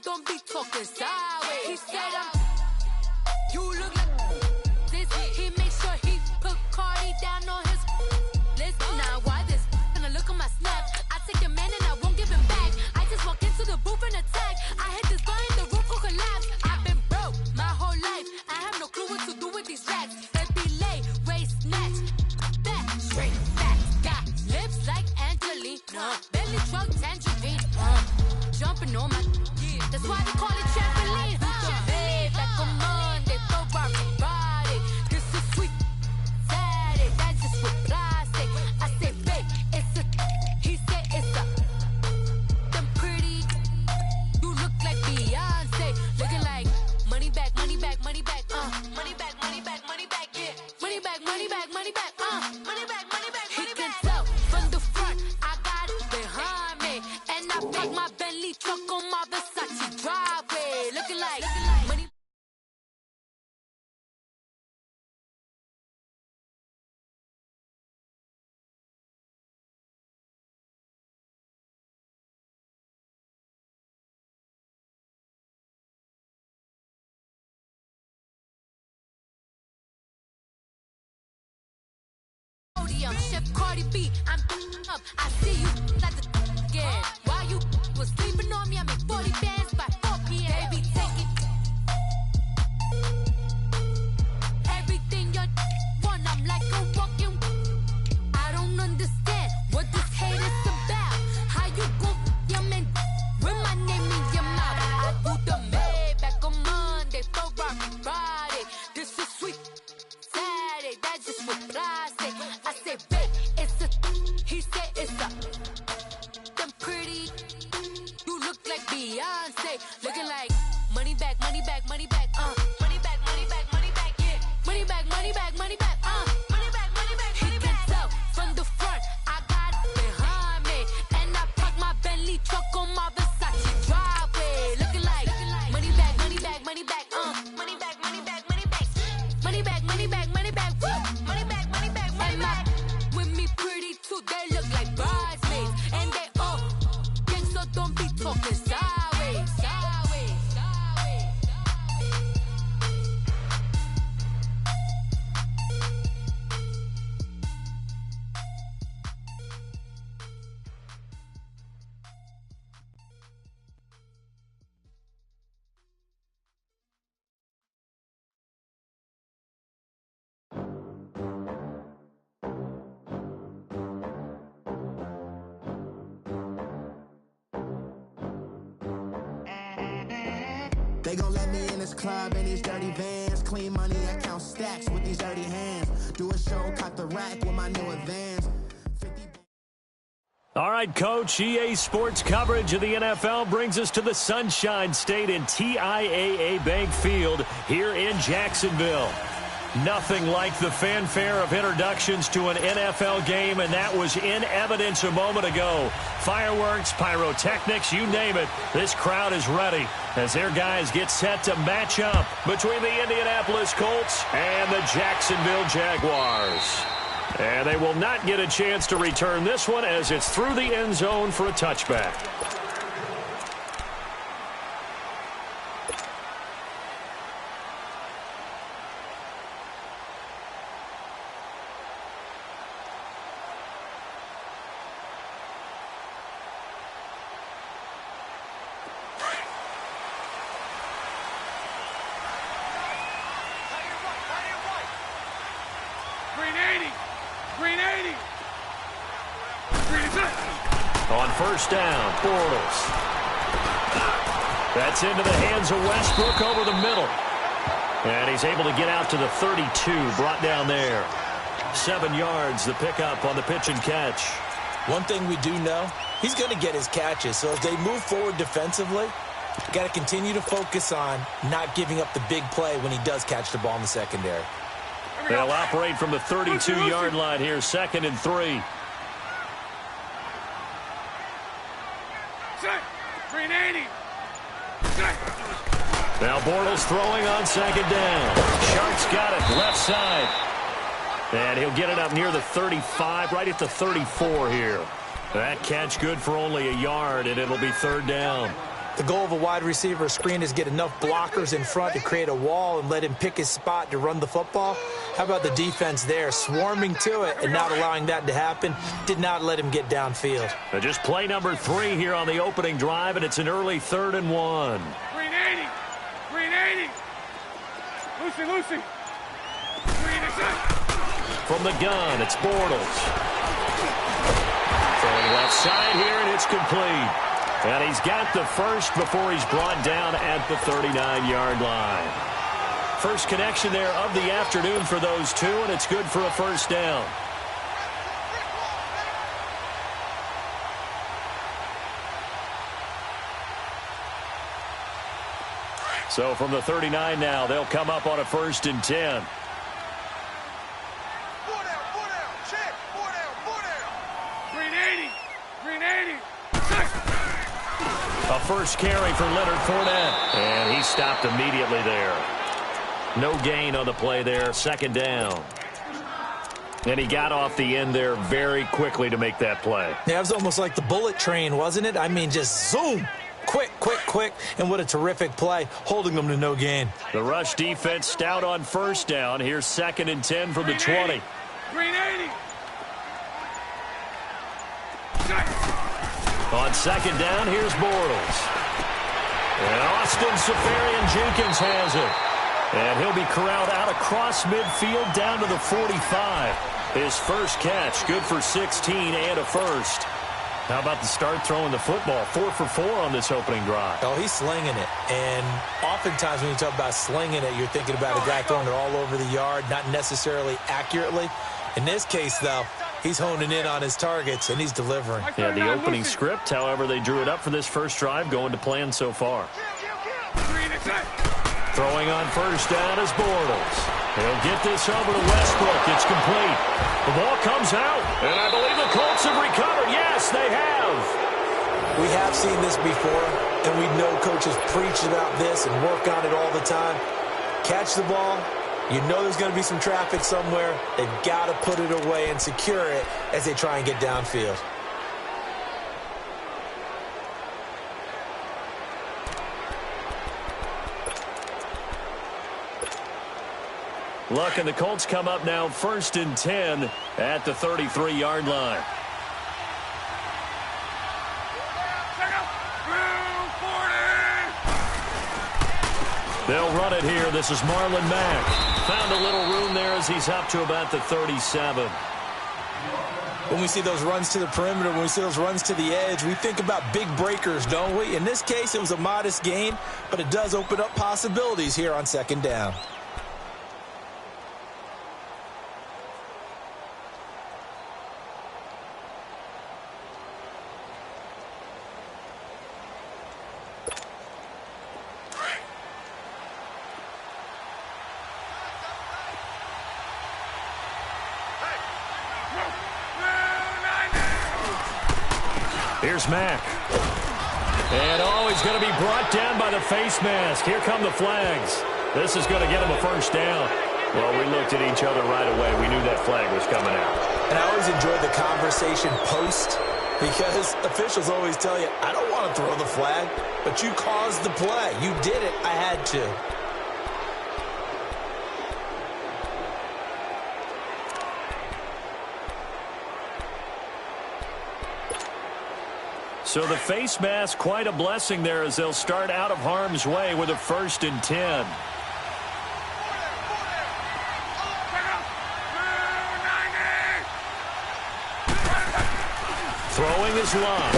don't be talking sideways. He said you look like this. He makes sure he put Cardi down on his list. Now why this? Gonna look at my snap. I take your man and I won't give him back. I just walk into the booth and attack. I hit this button, the roof will collapse. I've been broke my whole life. I have no clue what to do with these racks. They be late, race snatch. Back, straight, back. Got lips like Angelina. Belly truck, tangerine. Jumping on my, that's why they call it trampoline. Babe, like a Monday, for body. This is sweet Saturday, that's just with plastic. I say, babe, it's a, he said it's a, them pretty, you look like Beyonce. Looking like money back, money back, money back, money back, money back, money back, yeah. Money back, money back, money back, money back, money back, money back. He can tell from the front, I got it behind me. And I park my Bentley truck on my Versace driveway. Looking like money. Chef Cardi B, I'm up. I see you like the again. While you was sleeping on me, I make 40 bands by 4 p.m. Baby, take it. Everything you want, I'm like a walking. I don't understand what this hate is about. How you go your man with my name in your mouth? I do the Maybach on Monday, Friday. This is sweet Saturday, that's just with plastic. I say, babe, it's a, he said it's a, them pretty, you look like Beyonce. Looking like money back, money back, money back, money back, money back, money back, yeah. Money back, money back, money back, money back, money back, money back. He can tell from the front, I got it behind me. And I park my Bentley truck on my Versace driveway. Looking like money back, money back, money back, money back, money back, money back. Money back, money back, money back, money back, money back, money back. With me pretty too, they look like bridesmaids. And they all gang, so don't be talking sideways, sideways, sideways. They gon' let me in this club in these dirty vans. Clean money, I count stacks with these dirty hands. Do a show, caught the rack with my new advance. All right, Coach, EA Sports coverage of the NFL brings us to the Sunshine State in TIAA Bank Field here in Jacksonville. Nothing like the fanfare of introductions to an NFL game, and that was in evidence a moment ago. Fireworks, pyrotechnics, you name it. This crowd is ready as their guys get set to match up between the Indianapolis Colts and the Jacksonville Jaguars. And they will not get a chance to return this one as it's through the end zone for a touchback. On first down, Bortles. That's into the hands of Westbrook over the middle. And he's able to get out to the 32, brought down there. 7 yards, the pickup on the pitch and catch. One thing we do know, he's going to get his catches. So as they move forward defensively, got to continue to focus on not giving up the big play when he does catch the ball in the secondary. They'll operate from the 32-yard line here, 2nd and 3. Now Bortles throwing on 2nd down. Sharp's got it, left side. And he'll get it up near the 35, right at the 34 here. That catch good for only a yard, and it'll be 3rd down. The goal of a wide receiver screen is get enough blockers in front to create a wall and let him pick his spot to run the football. How about the defense there, swarming to it and not allowing that to happen? Did not let him get downfield. Just play number 3 here on the opening drive, and it's an early 3rd and 1. Green 80. Green 80. Lucy. Green inside. From the gun, it's Bortles. Throwing left side here, and it's complete. And he's got the first before he's brought down at the 39-yard line. First connection there of the afternoon for those two, and it's good for a first down. So from the 39 now, they'll come up on a 1st and 10. A first carry for Leonard Fournette. And he stopped immediately there. No gain on the play there. 2nd down. And he got off the end there very quickly to make that play. Yeah, it was almost like the bullet train, wasn't it? I mean, just zoom. Quick. And what a terrific play, holding them to no gain. The rush defense stout on 1st down. Here's 2nd and 10 from the 20. Green 80. On 2nd down, here's Bortles. And Austin Seferian-Jenkins has it. And he'll be corralled out across midfield down to the 45. His first catch, good for 16 and a first. How about the start throwing the football? 4 for 4 on this opening drive. Oh, he's slinging it. And oftentimes when you talk about slinging it, you're thinking about a guy throwing it all over the yard, not necessarily accurately. In this case, though, he's honing in on his targets, and he's delivering. Yeah, the opening script, however, they drew it up for this first drive, going to plan so far. Throwing on 1st down is Bortles. He'll get this over to Westbrook. It's complete. The ball comes out, and I believe the Colts have recovered. Yes, they have. We have seen this before, and we know coaches preach about this and work on it all the time. Catch the ball. You know there's going to be some traffic somewhere. They've got to put it away and secure it as they try and get downfield. Luck and the Colts come up now 1st and 10 at the 33-yard line. They'll run it here. This is Marlon Mack. Found a little room there as he's up to about the 37. When we see those runs to the perimeter, when we see those runs to the edge, we think about big breakers, don't we? In this case, it was a modest gain, but it does open up possibilities here on 2nd down. Here's Mack. And, he's going to be brought down by the face mask. Here come the flags. This is going to get him a first down. Well, we looked at each other right away. We knew that flag was coming out. And I always enjoy the conversation post because officials always tell you, I don't want to throw the flag, but you caused the play. You did it. I had to. So the face mask, quite a blessing there as they'll start out of harm's way with a 1st and 10. Throwing his line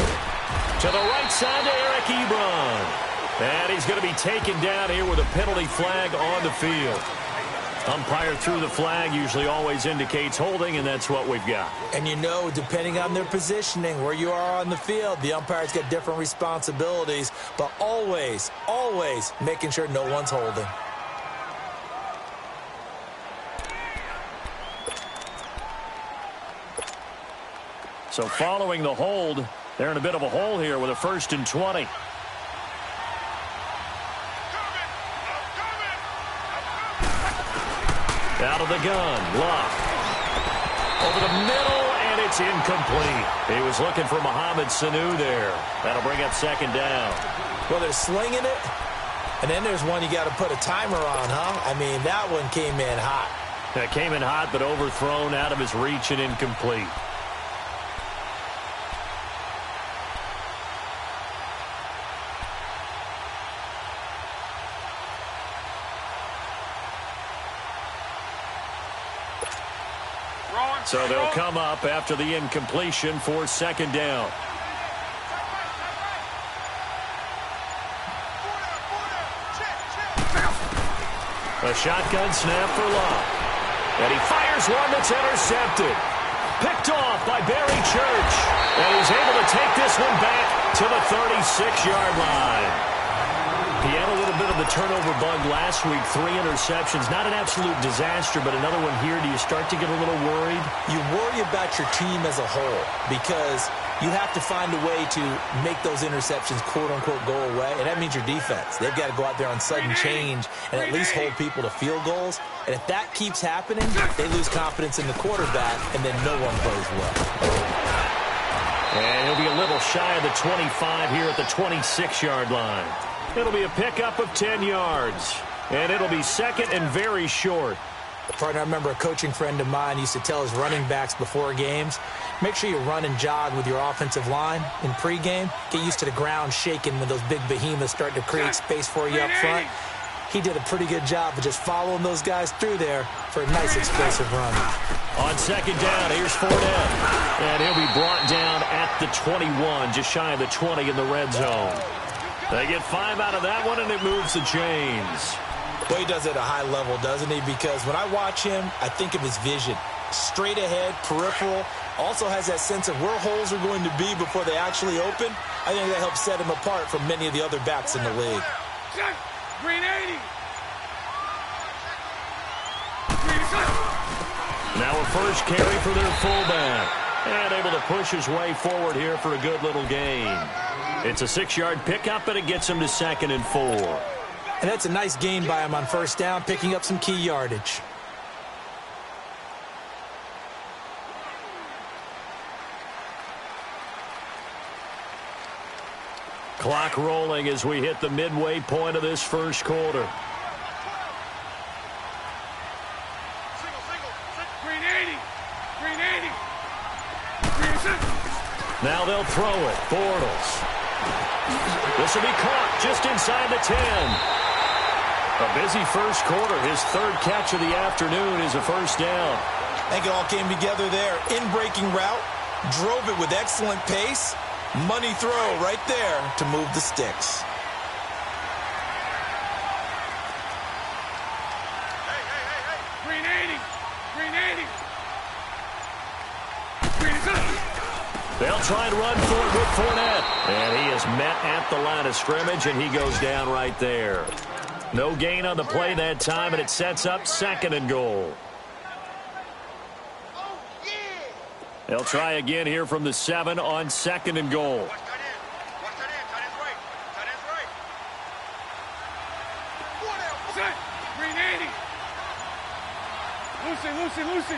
to the right side to Eric Ebron. And he's going to be taken down here with a penalty flag on the field. Umpire threw the flag, usually always indicates holding, and that's what we've got. And you know, depending on their positioning, where you are on the field, the umpires get different responsibilities, but always, always making sure no one's holding. So following the hold, they're in a bit of a hole here with a 1st and 20. Out of the gun, Luck. Over the middle, and it's incomplete. He was looking for Mohamed Sanu there. That'll bring up 2nd down. Well, they're slinging it, and then there's one you got to put a timer on, huh? I mean, that one came in hot. That came in hot, but overthrown, out of his reach and incomplete. So they'll come up after the incompletion for second down. A shotgun snap for Love. And he fires one that's intercepted. Picked off by Barry Church. And he's able to take this one back to the 36-yard line. He had a little bit of the turnover bug last week. 3 interceptions. Not an absolute disaster, but another one here. Do you start to get a little worried? You worry about your team as a whole because you have to find a way to make those interceptions, quote-unquote, go away. And that means your defense. They've got to go out there on sudden change and at least hold people to field goals. And if that keeps happening, they lose confidence in the quarterback, and then no one plays well. And he'll be a little shy of the 25 here at the 26-yard line. It'll be a pickup of 10 yards. And it'll be second and very short. Partner, I remember a coaching friend of mine used to tell his running backs before games, make sure you run and jog with your offensive line in pregame. Get used to the ground shaking when those big behemoths start to create space for you up front. He did a pretty good job of just following those guys through there for a nice explosive run. On second down, here's Fournette. And he'll be brought down at the 21, just shy of the 20 in the red zone. They get 5 out of that one, and it moves the chains. Well, he does it at a high level, doesn't he? Because when I watch him, I think of his vision. Straight ahead, peripheral. Also has that sense of where holes are going to be before they actually open. I think that helps set him apart from many of the other backs in the league. Green 80. Now a first carry for their fullback. And able to push his way forward here for a good little gain. It's a 6-yard pickup, and it gets him to 2nd and 4. And that's a nice gain by him on first down, picking up some key yardage. Clock rolling as we hit the midway point of this first quarter. Green 80. Green 80. Now they'll throw it. Bortles. This will be caught just inside the 10. A busy first quarter. His 3rd catch of the afternoon is a first down. I think it all came together there. In-breaking route. Drove it with excellent pace. Money throw right there to move the sticks. Hey. Green 80. Green 80. Green is up. They'll try and run for it with Fournette. And he is met at the line of scrimmage, and he goes down right there. No gain on the play that time, and it sets up 2nd and goal. They'll try again here from the 7 on 2nd and goal. Green 80. Lucy.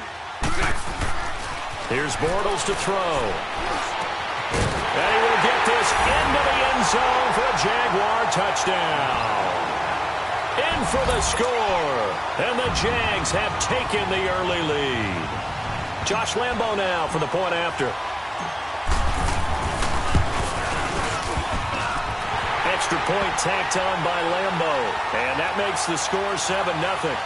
Here's Bortles to throw. And he will get this into the end zone for a Jaguar touchdown. In for the score. And the Jags have taken the early lead. Josh Lambo now for the point after. Extra point tacked on by Lambo. And that makes the score 7-0.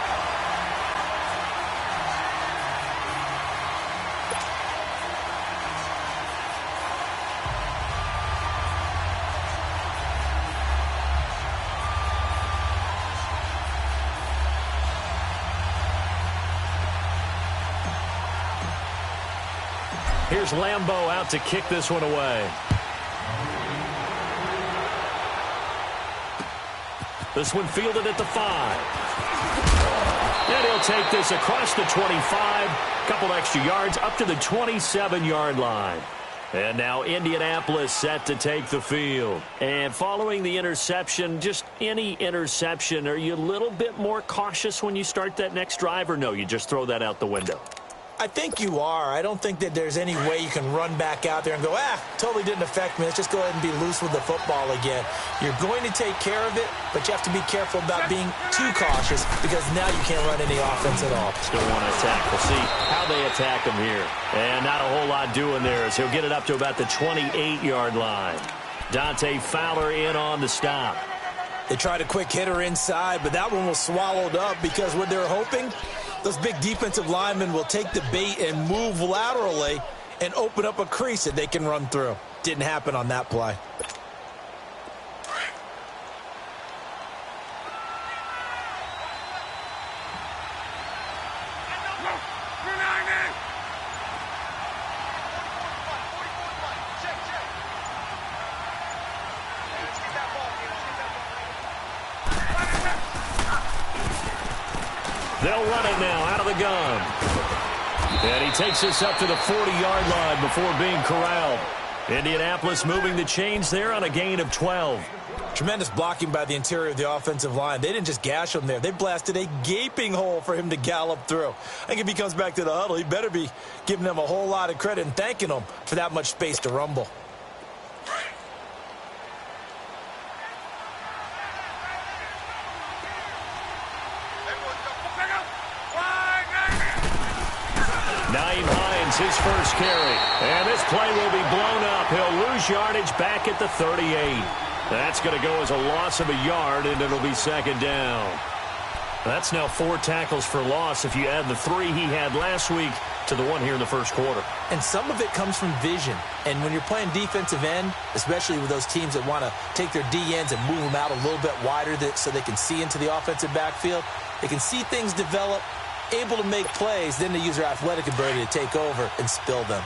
Here's Lambo out to kick this one away. This one fielded at the 5. And he'll take this across the 25. Couple extra yards up to the 27-yard line. And now Indianapolis set to take the field. And following the interception, just any interception, are you a little bit more cautious when you start that next drive, or no, you just throw that out the window? I think you are. I don't think that there's any way you can run back out there and go, totally didn't affect me. Let's just go ahead and be loose with the football again. You're going to take care of it, but you have to be careful about being too cautious because now you can't run any offense at all. Still want to attack. We'll see how they attack him here. And not a whole lot doing there as he'll get it up to about the 28-yard line. Dante Fowler in on the stop. They tried a quick hitter inside, but that one was swallowed up because what they're hoping, those big defensive linemen will take the bait and move laterally and open up a crease that they can run through. Didn't happen on that play. They'll run it now out of the gun. And he takes us up to the 40-yard line before being corralled. Indianapolis moving the chains there on a gain of 12. Tremendous blocking by the interior of the offensive line. They didn't just gash him there. They blasted a gaping hole for him to gallop through. I think if he comes back to the huddle, he better be giving them a whole lot of credit and thanking them for that much space to rumble. His first carry. And this play will be blown up. He'll lose yardage back at the 38. That's going to go as a loss of a yard, and it'll be second down. That's now 4 tackles for loss if you add the 3 he had last week to the one here in the first quarter. And some of it comes from vision. And when you're playing defensive end, especially with those teams that want to take their D-ends and move them out a little bit wider so they can see into the offensive backfield, they can see things develop, able to make plays, then they use their athletic ability to take over and spill them.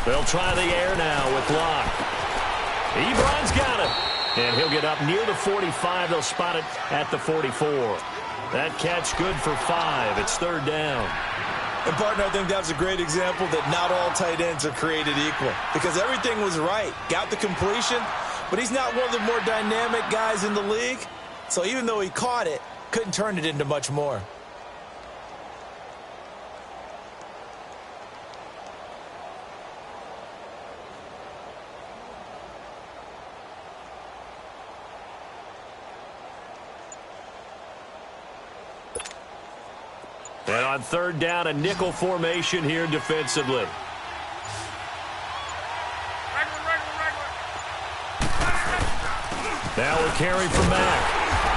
They'll try the air now with Locke. Ebron's got it. And he'll get up near the 45. They'll spot it at the 44. That catch good for 5. It's third down. And, partner, I think that's a great example that not all tight ends are created equal because everything was right. Got the completion, but he's not one of the more dynamic guys in the league. So even though he caught it, couldn't turn it into much more. And on third down, a nickel formation here defensively. Now we'll carry from Mack.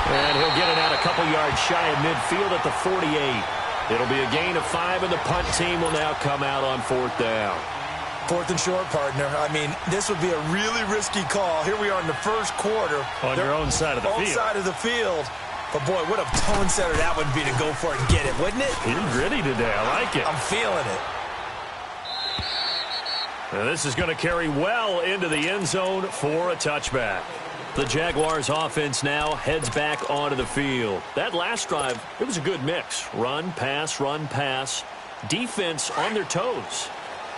And he'll get it out a couple yards shy of midfield at the 48. It'll be a gain of 5, and the punt team will now come out on fourth down. Fourth and short, partner. I mean, this would be a really risky call. Here we are in the first quarter. On your own side of the field. Own side of the field. But, boy, what a tone setter that would be to go for it and get it, wouldn't it? He's gritty today. I like it. I'm feeling it. And this is going to carry well into the end zone for a touchback. The Jaguars offense now heads back onto the field. That last drive, it was a good mix. Run, pass, defense on their toes.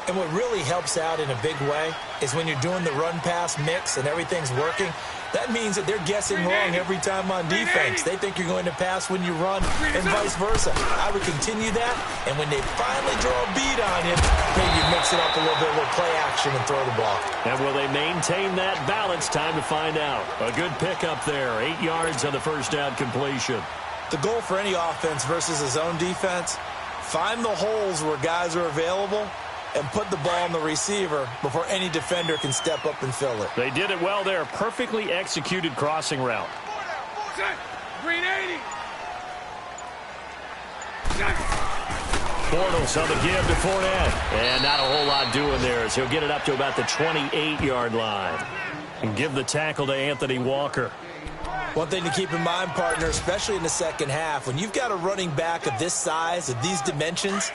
And what really helps out in a big way is when you're doing the run-pass mix and everything's working, that means that they're guessing wrong every time on defense. They think you're going to pass when you run and vice versa. I would continue that, and when they finally draw a beat on you, maybe you mix it up a little bit with play action and throw the ball. And will they maintain that balance? Time to find out. A good pickup there. 8 yards on the first down completion. The goal for any offense versus a zone defense, find the holes where guys are available and put the ball on the receiver before any defender can step up and fill it. They did it well there. Perfectly executed crossing route. Green 80. Bortles on the give to Fournette. And not a whole lot doing there as he'll get it up to about the 28-yard line. And give the tackle to Anthony Walker. One thing to keep in mind, partner, especially in the second half, when you've got a running back of this size, of these dimensions,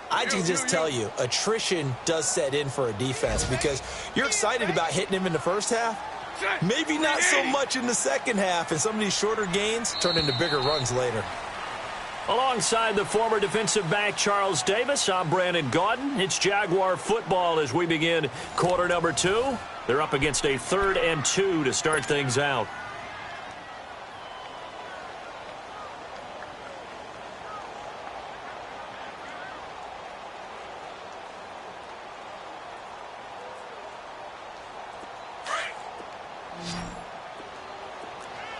I can just tell you, attrition does set in for a defense because you're excited about hitting him in the first half. Maybe not so much in the second half, and some of these shorter gains turn into bigger runs later. Alongside the former defensive back Charles Davis, I'm Brandon Gaudin. It's Jaguar football as we begin quarter number 2. They're up against a 3rd and 2 to start things out.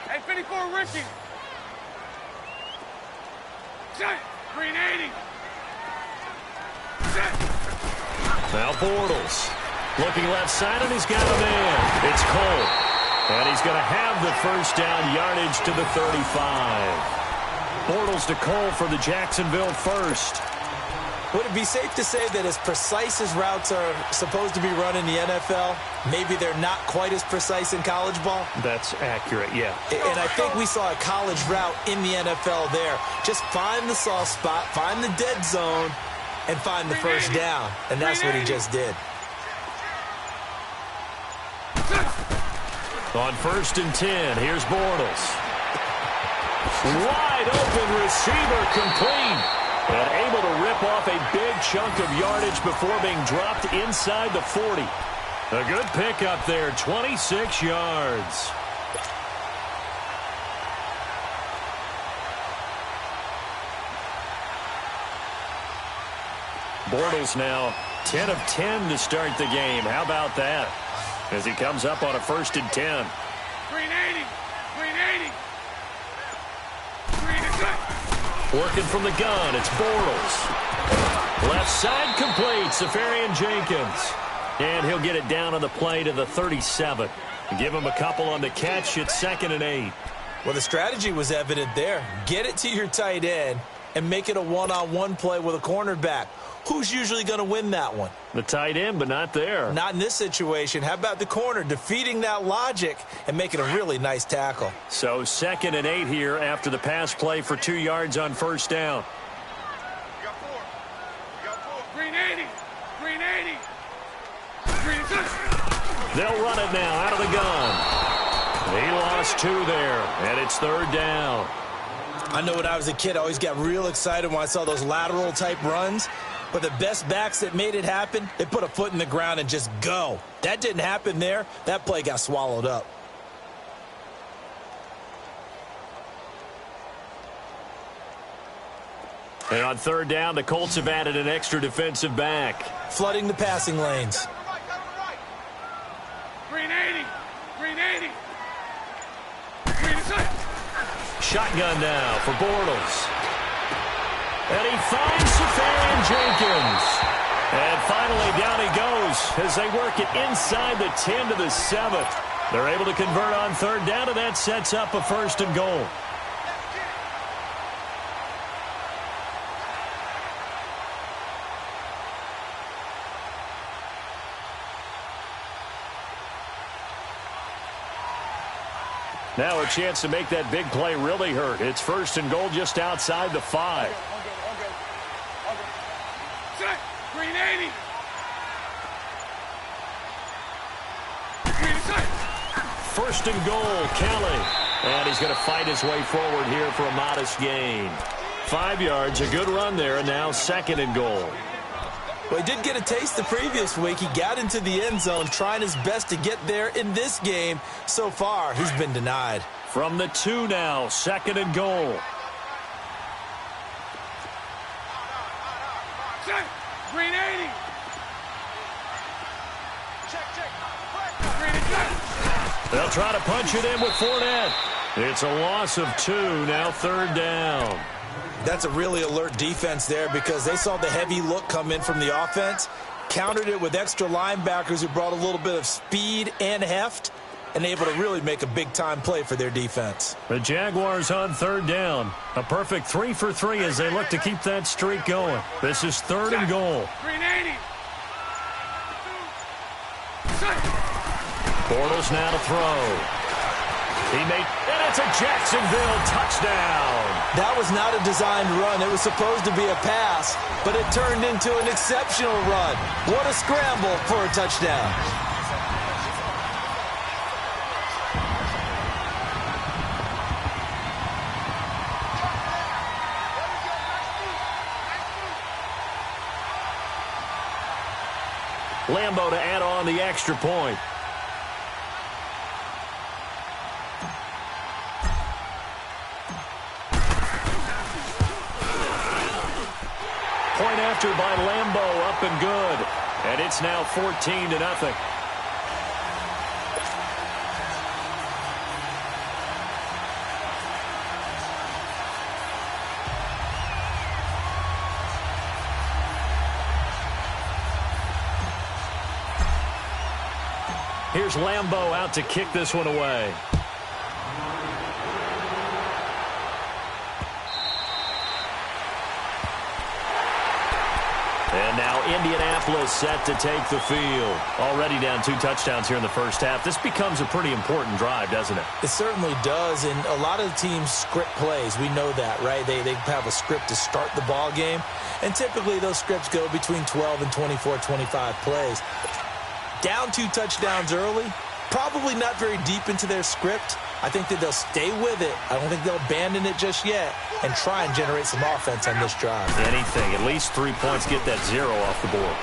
Hey, 54, Ricky. Set. Green 80. Set. Now Bortles. Looking left side, and he's got a man. It's Cole. And he's going to have the first down yardage to the 35. Bortles to Cole for the Jacksonville first. Would it be safe to say that as precise as routes are supposed to be run in the NFL, maybe they're not quite as precise in college ball? That's accurate, yeah. And I think we saw a college route in the NFL there. Just find the soft spot, find the dead zone, and find the first down. And that's what he just did. On 1st and 10, here's Bortles. Wide open receiver, complete. And able to rip off a big chunk of yardage before being dropped inside the 40. A good pickup there, 26 yards. Bortles now 10 of 10 to start the game. How about that? As he comes up on a 1st and 10. Green 80. Green 80. Green is set. Working from the gun, it's Bortles. Left side complete, Safarian Jenkins. And he'll get it down on the play to the 37. Give him a couple on the catch. It's 2nd and 8. Well, the strategy was evident there. Get it to your tight end and make it a one-on-one play with a cornerback. Who's usually going to win that one? The tight end, but not there. Not in this situation. How about the corner defeating that logic and making a really nice tackle? So 2nd and 8 here after the pass play for 2 yards on 1st down. You got 4. You got 4. Green 80. Green 80. Green is set. They'll run it now out of the gun. He lost 2 there, and it's 3rd down. I know when I was a kid, I always got real excited when I saw those lateral-type runs. But the best backs that made it happen, they put a foot in the ground and just go. That didn't happen there. That play got swallowed up. And on 3rd down, the Colts have added an extra defensive back. Flooding the passing lanes. Green 80. Green 80. Green is set. Shotgun now for Bortles. And he finds Safarian Jenkins. And finally down he goes as they work it inside the 10 to the 7. They're able to convert on 3rd down, and that sets up a 1st and goal. Now a chance to make that big play really hurt. It's 1st and goal just outside the 5. Set. Green 80. Green is set. 1st and goal, Kelly. And he's going to fight his way forward here for a modest gain. 5 yards, a good run there, and now 2nd and goal. Well, he did get a taste the previous week. He got into the end zone trying his best to get there in this game. So far, he's been denied. From the 2 now, 2nd and goal. Set. Green 80. Check. Green is set. They'll try to punch it in with Fournette. It's a loss of 2, now 3rd down. That's a really alert defense there because they saw the heavy look come in from the offense, countered it with extra linebackers who brought a little bit of speed and heft, and able to really make a big-time play for their defense. The Jaguars on 3rd down. A perfect 3 for 3 as they look to keep that streak going. This is 3rd and goal. Green 80. Set. Bortles now to throw. And it's a Jacksonville touchdown. That was not a designed run. It was supposed to be a pass, but it turned into an exceptional run. What a scramble for a touchdown. Lambo to add on the extra point. Point after by Lambo, up and good. And it's now 14-0. Here's Lambeau out to kick this one away. And now Indianapolis set to take the field. Already down 2 touchdowns here in the first half. This becomes a pretty important drive, doesn't it? It certainly does, and a lot of the teams script plays. We know that, right? They have a script to start the ball game, and typically those scripts go between 12 and 24, 25 plays. Down 2 touchdowns early, probably not very deep into their script. I think that they'll stay with it. I don't think they'll abandon it just yet and try and generate some offense on this drive. Anything, at least 3 points, get that 0 off the board.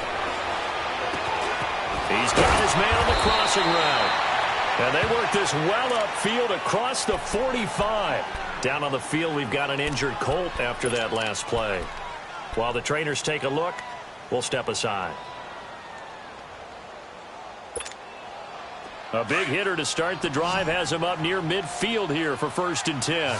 He's got his man on the crossing route. And they work this well upfield across the 45. Down on the field, we've got an injured Colt after that last play. While the trainers take a look, we'll step aside. A big hitter to start the drive has him up near midfield here for 1st and 10.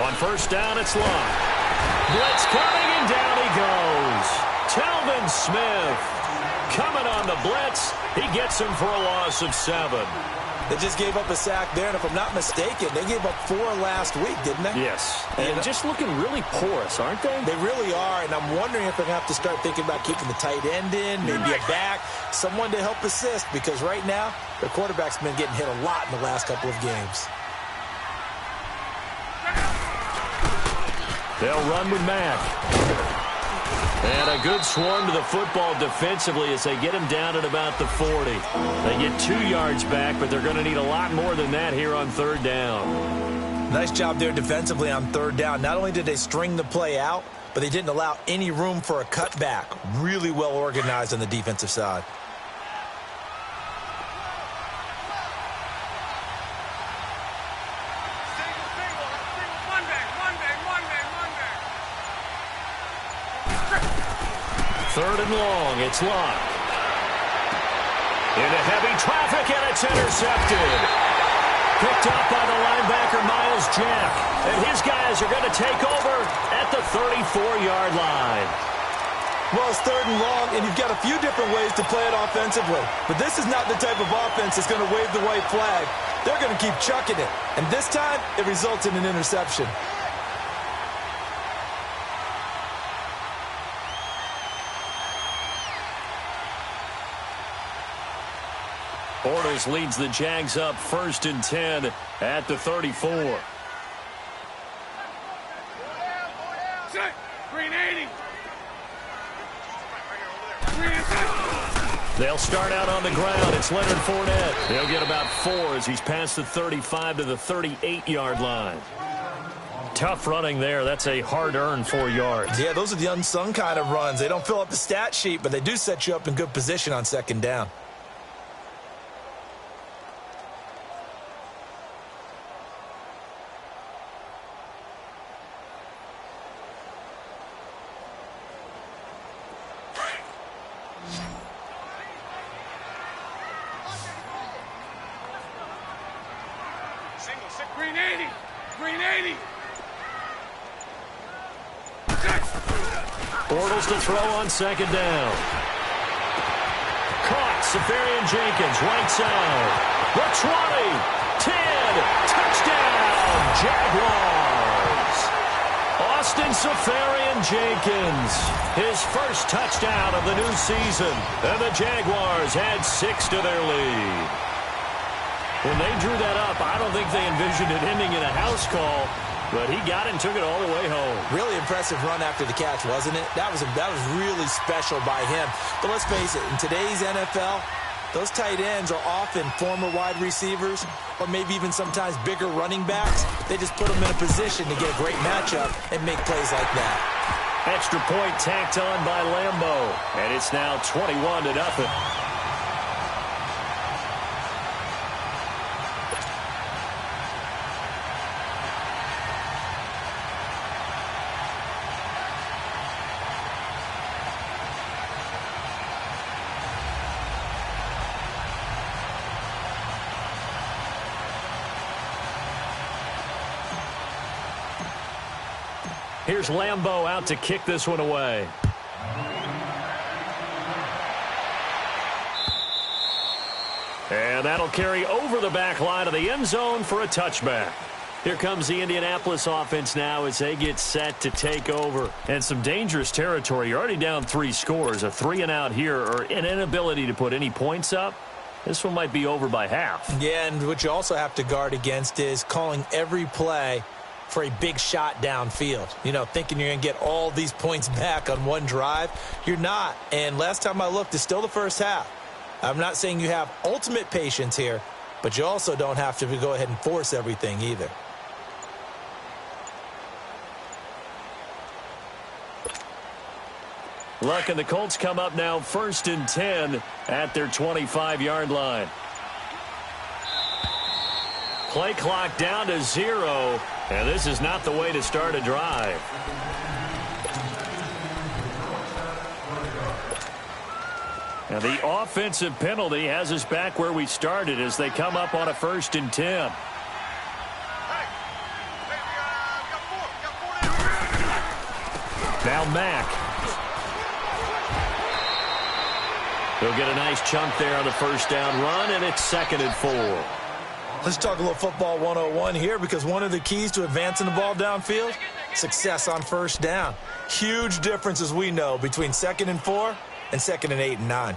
On 1st down, it's Long. Blitz coming, and down he goes. Telvin Smith coming on the blitz. He gets him for a loss of 7. They just gave up a sack there, and if I'm not mistaken, they gave up 4 last week, didn't they? Yes. And just looking really porous, aren't they? They really are, and I'm wondering if they're going to have to start thinking about keeping the tight end in, maybe a back, someone to help assist, because right now, their quarterback's been getting hit a lot in the last couple of games. They'll run with Mack. And a good swarm to the football defensively as they get him down at about the 40. They get 2 yards back, but they're going to need a lot more than that here on 3rd down. Nice job there defensively on 3rd down. Not only did they string the play out, but they didn't allow any room for a cutback. Really well organized on the defensive side. Third and long, it's Locke. Into heavy traffic, and it's intercepted. Picked up by the linebacker, Miles Jack. And his guys are going to take over at the 34-yard line. Well, it's 3rd and long, and you've got a few different ways to play it offensively. But this is not the type of offense that's going to wave the white flag. They're going to keep chucking it. And this time, it results in an interception. Bortles leads the Jags up 1st and 10 at the 34. Set. Green 80. They'll start out on the ground. It's Leonard Fournette. They'll get about 4 as he's past the 35 to the 38-yard line. Tough running there. That's a hard-earned 4 yards. Yeah, those are the unsung kind of runs. They don't fill up the stat sheet, but they do set you up in good position on 2nd down. Green 80. Green 80. Bortles to throw on 2nd down. Caught. Safarian Jenkins, right side. The 20. 10. Touchdown. Jaguars. Austin Safarian Jenkins. His first touchdown of the new season. And the Jaguars add 6 to their lead. When they drew that up, I don't think they envisioned it ending in a house call, but he got it and took it all the way home. Really impressive run after the catch, wasn't it? That was really special by him. But let's face it, in today's NFL, those tight ends are often former wide receivers or maybe even sometimes bigger running backs. They just put them in a position to get a great matchup and make plays like that. Extra point tacked on by Lambeau, and it's now 21-0. Here's Lambeau out to kick this one away. And that'll carry over the back line of the end zone for a touchback. Here comes the Indianapolis offense now as they get set to take over. And some dangerous territory. You're already down 3 scores. A 3-and-out here or an inability to put any points up. This one might be over by half. Yeah, and what you also have to guard against is calling every play for a big shot downfield. You know, thinking you're going to get all these points back on one drive. You're not. And last time I looked, it's still the first half. I'm not saying you have ultimate patience here, but you also don't have to go ahead and force everything either. Luck and the Colts come up now 1st and 10 at their 25-yard line. Play clock down to 0, and this is not the way to start a drive. And the offensive penalty has us back where we started as they come up on a 1st and 10. Now Mack. He'll get a nice chunk there on the first down run, and it's 2nd and 4. Let's talk a little football 101 here, because one of the keys to advancing the ball downfield, success on first down. Huge difference, as we know, between 2nd and 4 and 2nd and 8 and 9.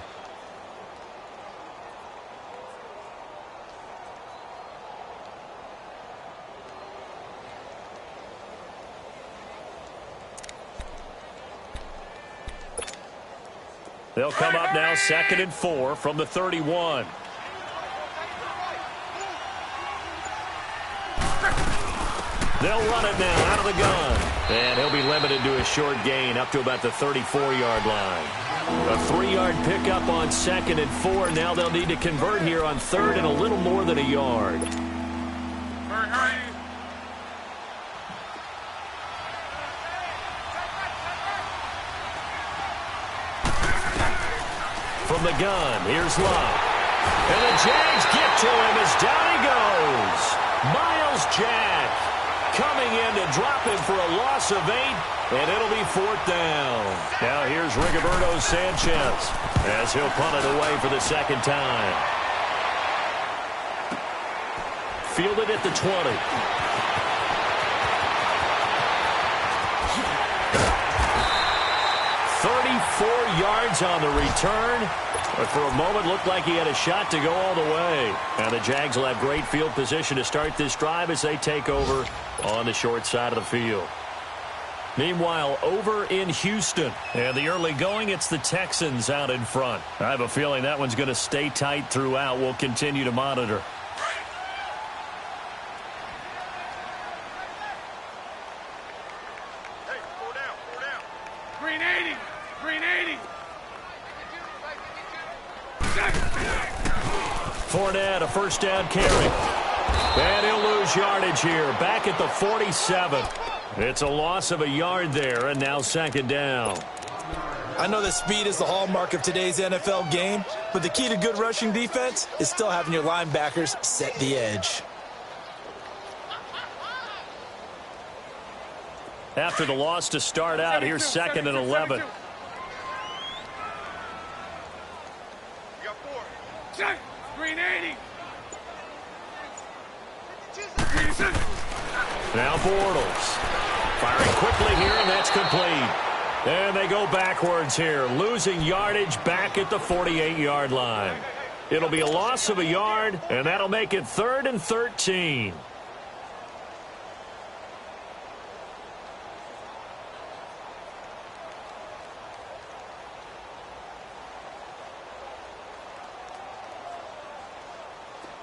They'll come up now 2nd and 4 from the 31. They'll run it now out of the gun. And he'll be limited to a short gain up to about the 34-yard line. A 3-yard pickup on 2nd and 4. Now they'll need to convert here on 3rd and a little more than a yard. From the gun, here's Love. And the Jags get to him as down he goes. Myles Jack coming in to drop him for a loss of 8, and it'll be 4th down. Now here's Rigoberto Sanchez as he'll punt it away for the 2nd time. Fielded at the 20. Yards on the return, but for a moment looked like he had a shot to go all the way. And the Jags will have great field position to start this drive as they take over on the short side of the field. Meanwhile, over in Houston, and the early going, it's the Texans out in front. I have a feeling that one's going to stay tight throughout. We'll continue to monitor. Fournette, a first down carry. And he'll lose yardage here. Back at the 47. It's a loss of a yard there, and now 2nd down. I know that speed is the hallmark of today's NFL game, but the key to good rushing defense is still having your linebackers set the edge. After the loss to start out, here's 2nd and 11. Green 80. Now Bortles. Firing quickly here, and that's complete. And they go backwards here, losing yardage back at the 48-yard line. It'll be a loss of a yard, and that'll make it 3rd and 13.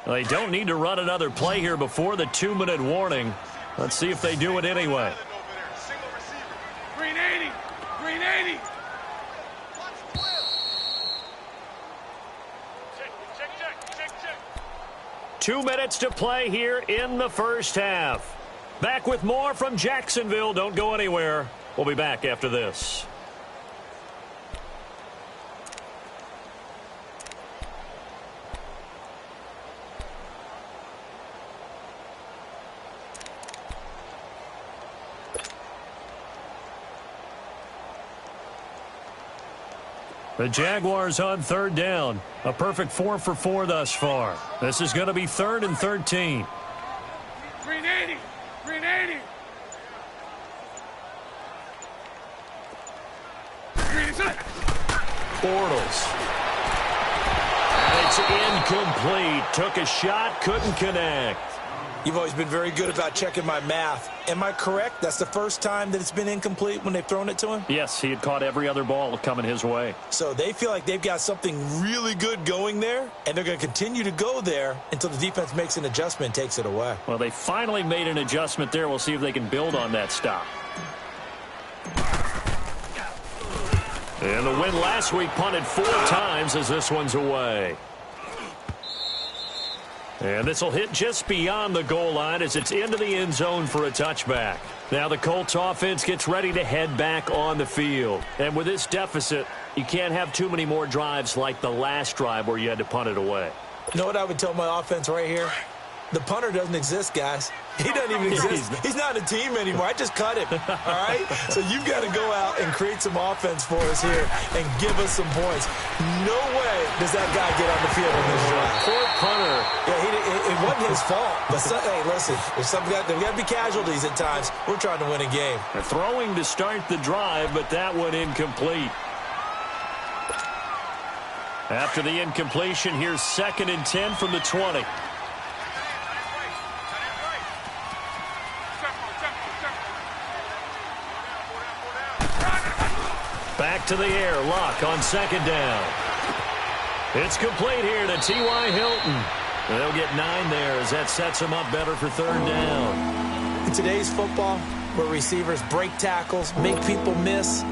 They don't need to run another play here before the 2-minute warning. Let's see if they do it anyway. Green 80. Green 80. Check. 2 minutes to play here in the first half. Back with more from Jacksonville. Don't go anywhere. We'll be back after this. The Jaguars on third down. A perfect 4 for 4 thus far. This is going to be 3rd and 13. Green 80. Green 80. Bortles. And it's incomplete. Took a shot, couldn't connect. You've always been very good about checking my math. Am I correct? That's the first time that it's been incomplete when they've thrown it to him? Yes, he had caught every other ball coming his way. So they feel like they've got something really good going there, and they're going to continue to go there until the defense makes an adjustment and takes it away. Well, they finally made an adjustment there. We'll see if they can build on that stop. And the win last week punted 4 times as this one's away. And this will hit just beyond the goal line as it's into the end zone for a touchback. Now the Colts offense gets ready to head back on the field. And with this deficit, you can't have too many more drives like the last drive where you had to punt it away. You know what I would tell my offense right here? The punter doesn't exist, guys. He doesn't even exist. He's not a team anymore. I just cut him, all right? So you've got to go out and create some offense for us here and give us some points. No way does that guy get on the field in this drive. Poor punter. Yeah, it wasn't his fault. But, hey, listen, there's got to be casualties at times. We're trying to win a game. They're throwing to start the drive, but that one incomplete. After the incompletion, here's 2nd and 10 from the 20. Back to the air. Luck on 2nd down. It's complete here to T.Y. Hilton. They'll get 9 there as that sets them up better for 3rd down. In today's football, where receivers break tackles, make people miss,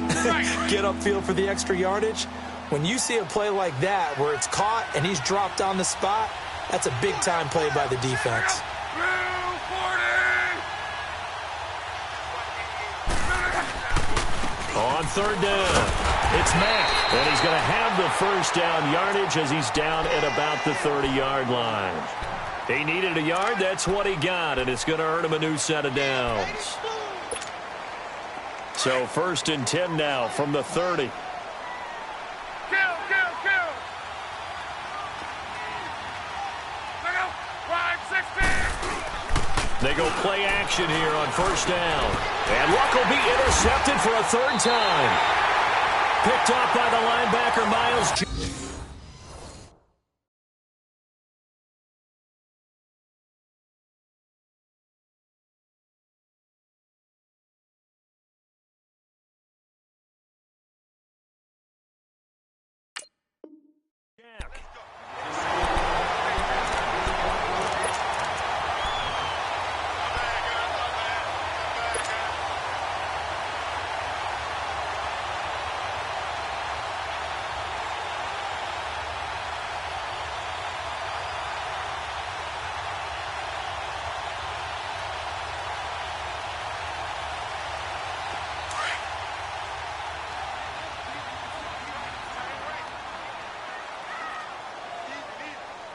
get upfield for the extra yardage, when you see a play like that where it's caught and he's dropped on the spot, that's a big-time play by the defense. On 3rd down, it's Mack, and he's going to have the 1st down yardage as he's down at about the 30-yard line. He needed a yard, that's what he got, and it's going to earn him a new set of downs. So 1st and 10 now from the 30. Kill. Look out. 5-16. They go play action here on 1st down. And Luck will be intercepted for a 3rd time. Picked off by the linebacker, Miles.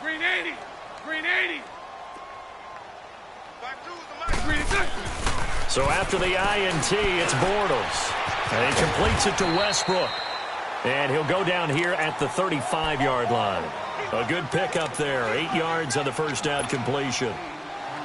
Green 80. Green 80. Green 80. So after the INT, it's Bortles. And he completes it to Westbrook. And he'll go down here at the 35-yard line. A good pickup there. 8 yards on the 1st down completion.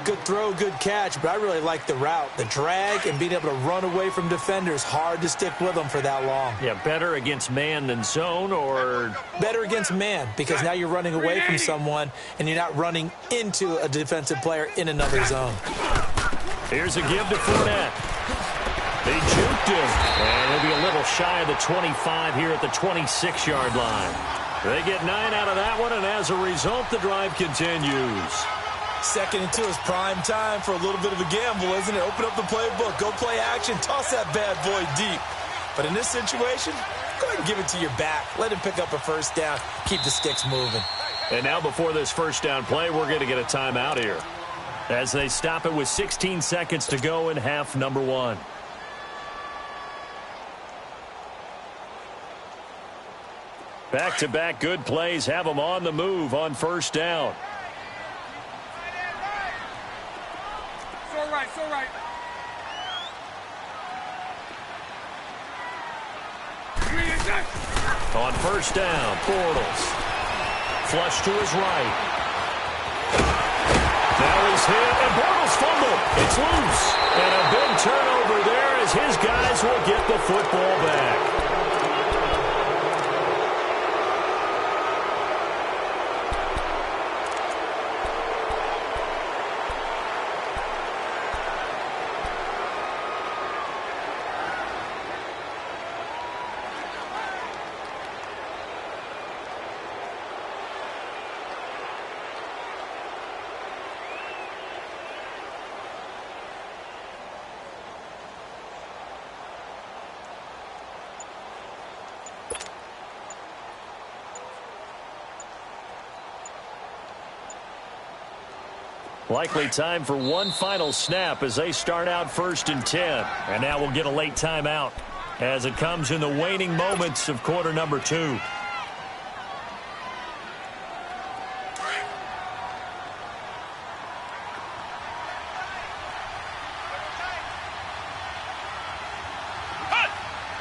Good throw, good catch, but I really like the route. The drag and being able to run away from defenders, hard to stick with them for that long. Yeah, better against man than zone, or? Better against man, because now you're running away from someone and you're not running into a defensive player in another zone. Here's a give to Fournette. They juked him, and he'll be a little shy of the 25 here at the 26-yard line. They get 9 out of that one, and as a result, the drive continues. 2nd and 2 is prime time for a little bit of a gamble, isn't it? Open up the playbook, go play action, toss that bad boy deep. But in this situation, go ahead and give it to your back. Let him pick up a 1st down, keep the sticks moving. And now before this 1st down play, we're going to get a timeout here as they stop it with 16 seconds to go in half number 1. Back-to-back good plays have them on the move on 1st down. So right. Green 80. On first down, Bortles. Flush to his right. Now he's hit, and Bortles fumbled. It's loose. And a big turnover there as his guys will get the football back. Likely time for one final snap as they start out 1st and 10. And now we'll get a late timeout as it comes in the waning moments of quarter number 2.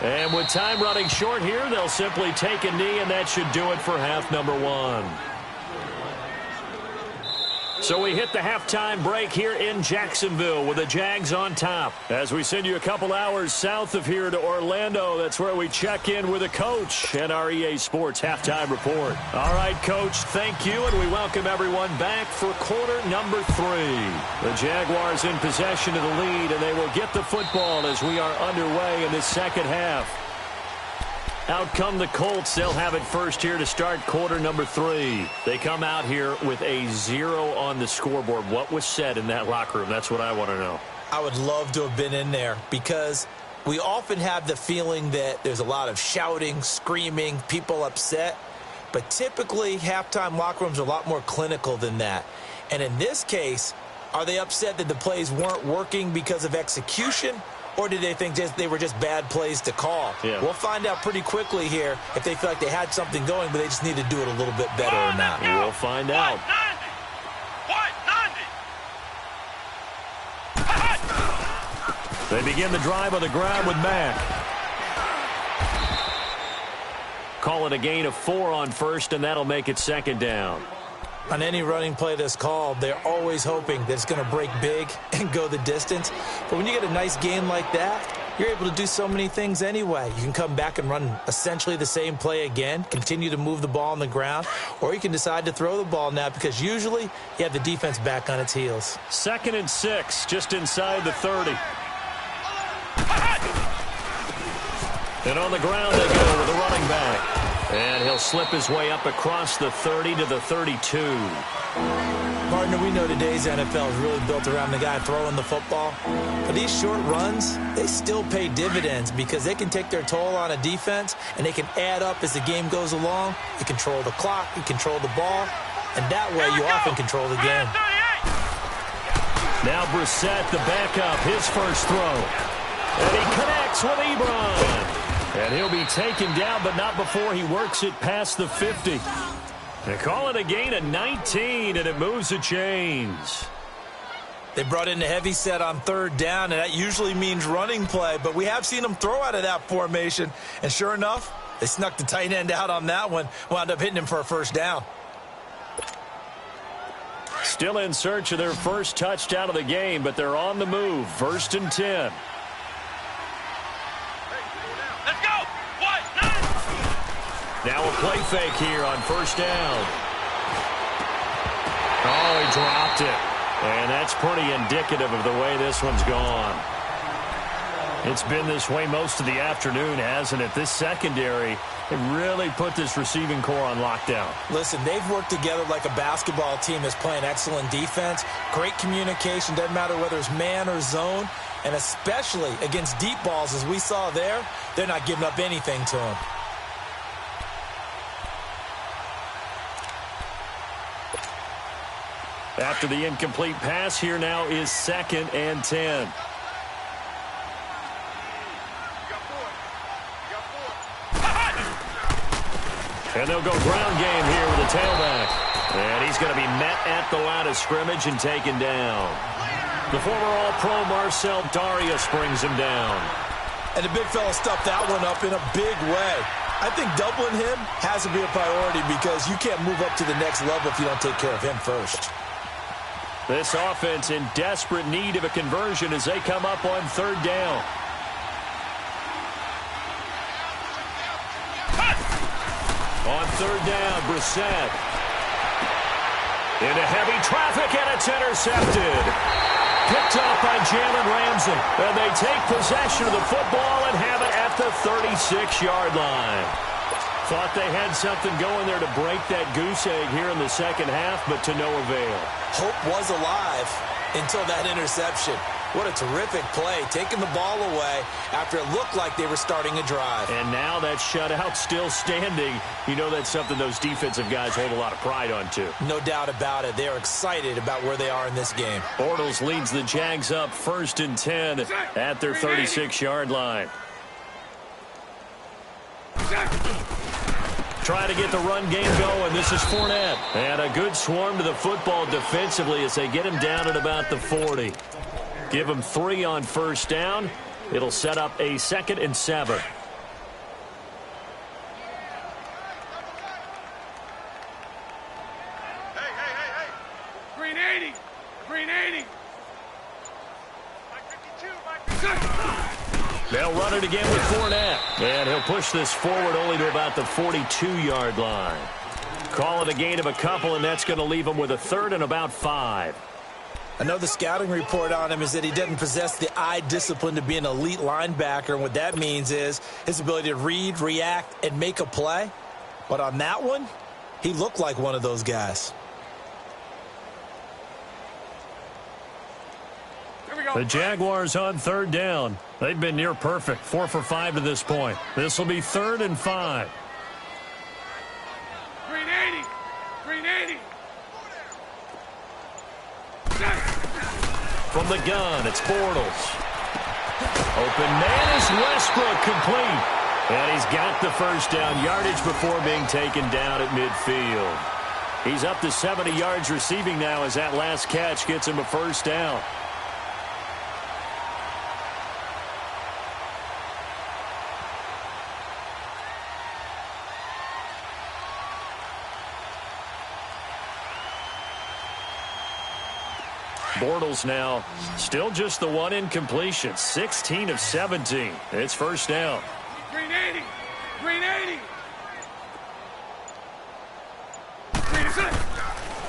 And with time running short here, they'll simply take a knee, and that should do it for half number 1. So we hit the halftime break here in Jacksonville with the Jags on top. As we send you a couple hours south of here to Orlando, that's where we check in with the coach and our EA Sports halftime report. All right, Coach, thank you, and we welcome everyone back for quarter number 3. The Jaguars in possession of the lead, and they will get the football as we are underway in this second half. Out come the Colts. They'll have it first here to start quarter number 3. They come out here with a 0 on the scoreboard. What was said in that locker room? That's what I want to know. I would love to have been in there because we often have the feeling that there's a lot of shouting, screaming, people upset. But typically, halftime locker rooms are a lot more clinical than that. And in this case, are they upset that the plays weren't working because of execution? Or did they think they were just bad plays to call? Yeah. We'll find out pretty quickly here if they feel like they had something going, but they just need to do it a little bit better or not. We'll find out. They begin the drive on the ground with Mack. Call it a gain of 4 on first, and that'll make it second down. On any running play that's called, they're always hoping that it's going to break big and go the distance. But when you get a nice gain like that, you're able to do so many things anyway. You can come back and run essentially the same play again, continue to move the ball on the ground, or you can decide to throw the ball now because usually you have the defense back on its heels. 2nd and 6, just inside the 30. And on the ground they go with the running back. And he'll slip his way up across the 30 to the 32. Partner, we know today's NFL is really built around the guy throwing the football. But these short runs, they still pay dividends because they can take their toll on a defense and they can add up as the game goes along. You control the clock, you control the ball, and that way you often control the game. Now Brissett, the backup, his first throw. And he connects with Ebron. And he'll be taken down, but not before he works it past the 50. They call it a gain of 19, and it moves the chains. They brought in the heavy set on 3rd down, and that usually means running play, but we have seen them throw out of that formation. And sure enough, they snuck the tight end out on that one, wound up hitting him for a first down. Still in search of their first touchdown of the game, but they're on the move. 1st and 10. Now a play fake here on 1st down. Oh, he dropped it. And that's pretty indicative of the way this one's gone. It's been this way most of the afternoon, hasn't it? This secondary, they really put this receiving core on lockdown. Listen, they've worked together like a basketball team that's playing excellent defense. Great communication, doesn't matter whether it's man or zone. And especially against deep balls, as we saw there, they're not giving up anything to them. After the incomplete pass, here now is 2nd and 10. And they'll go ground game here with a tailback. And he's going to be met at the line of scrimmage and taken down. The former All-Pro Marcel Darius brings him down. And the big fella stuffed that one up in a big way. I think doubling him has to be a priority because you can't move up to the next level if you don't take care of him first. This offense in desperate need of a conversion as they come up on third down. On third down, Brissett. Into heavy traffic, and it's intercepted. Picked off by Jalen Ramsey. And they take possession of the football and have it at the 36-yard line. Thought they had something going there to break that goose egg here in the second half, but to no avail. Hope was alive until that interception. What a terrific play, taking the ball away after it looked like they were starting a drive. And now that shutout still standing. You know that's something those defensive guys hold a lot of pride on, too. No doubt about it. They are excited about where they are in this game. Bortles leads the Jags up 1st and 10 at their 36-yard line. Try to get the run game going. This is Fournette. And a good swarm to the football defensively as they get him down at about the 40. Give him 3 on first down. It'll set up a 2nd and 7. Hey. Green 80. Green 80. Mike 52. They'll run it again with Fournette. And he'll push this forward only to about the 42-yard line. Call it a gain of a couple, and that's going to leave him with a 3rd and about 5. I know the scouting report on him is that he doesn't possess the eye discipline to be an elite linebacker, and what that means is his ability to read, react, and make a play. But on that one, he looked like one of those guys. Here we go. The Jaguars on third down. They've been near perfect, 4 for 5 to this point. This will be 3rd and 5. Green 80. Green 80. From the gun, it's Bortles. Open man is Westbrook, complete. And he's got the first down yardage before being taken down at midfield. He's up to 70 yards receiving now as that last catch gets him a first down. Bortles now still just the one incompletion. 16 of 17. It's first down. Green 80. Green 80.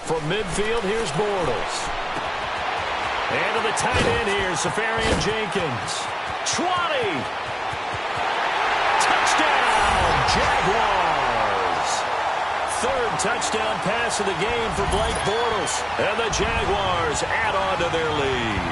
From midfield, here's Bortles. And to the tight end here, Safarian Jenkins. 20. Touchdown, Jaguars. 3rd touchdown pass of the game for Blake Bortles. And the Jaguars add on to their lead.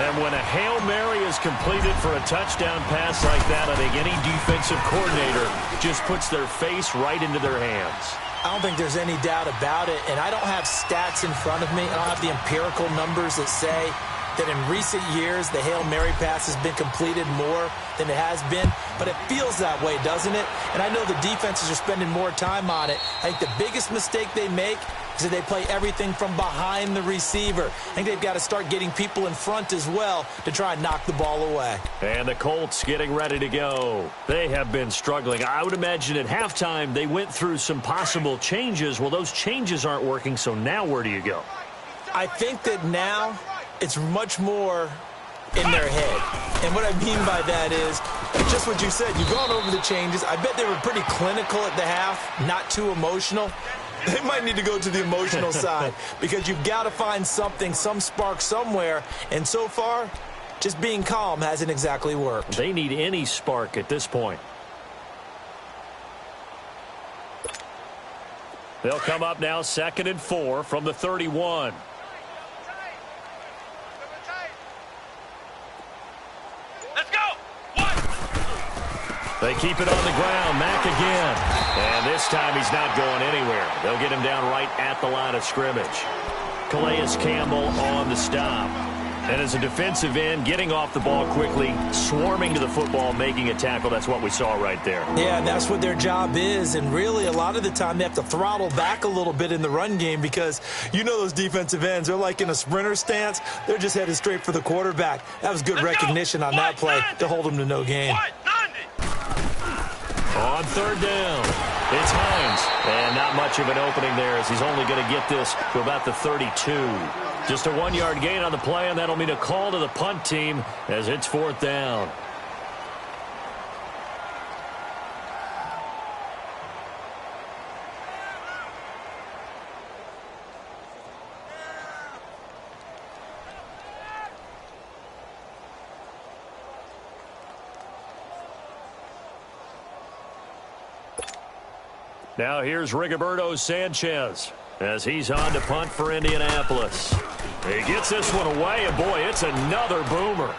And when a Hail Mary is completed for a touchdown pass like that, I think any defensive coordinator just puts their face right into their hands. I don't think there's any doubt about it, and I don't have stats in front of me. I don't have the empirical numbers that say that in recent years the Hail Mary pass has been completed more than it has been, but it feels that way, doesn't it? And I know the defenses are spending more time on it. I think the biggest mistake they make is that they play everything from behind the receiver. I think they've got to start getting people in front as well to try and knock the ball away. And the Colts getting ready to go. They have been struggling. I would imagine at halftime they went through some possible changes. Well, those changes aren't working, so now where do you go? I think that now it's much more in their head. And what I mean by that is just what you said. You've gone over the changes. I bet they were pretty clinical at the half, not too emotional. They might need to go to the emotional side because you've got to find something, some spark somewhere. And so far, just being calm hasn't exactly worked. They need any spark at this point. They'll come up now 2nd and 4 from the 31. Let's go. 1. They keep it on the ground. Mack again. And this time he's not going anywhere. They'll get him down right at the line of scrimmage. Calais Campbell on the stop. And as a defensive end, getting off the ball quickly, swarming to the football, making a tackle, that's what we saw right there. Yeah, and that's what their job is. And really, a lot of the time, they have to throttle back a little bit in the run game because you know those defensive ends, they're like in a sprinter stance. They're just headed straight for the quarterback. That was good recognition on that play to hold them to no gain. On third down, it's Hines. And not much of an opening there as he's only going to get this to about the 32. Just a 1-yard gain on the play, and that'll mean a call to the punt team as it's fourth down. Now here's Rigoberto Sanchez as he's on to punt for Indianapolis. He gets this one away, and boy, it's another boomer.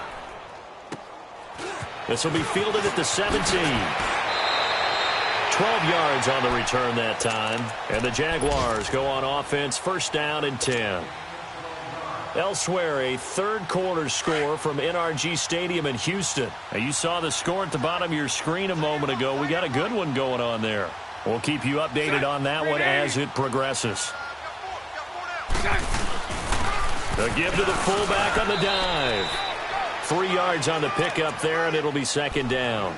This will be fielded at the 17. 12 yards on the return that time, and the Jaguars go on offense, first down and 10. Elsewhere, a third-quarter score from NRG Stadium in Houston. Now, you saw the score at the bottom of your screen a moment ago. We got a good one going on there. We'll keep you updated on that one as it progresses. The give to the fullback on the dive. 3 yards on the pickup there, and it'll be second down.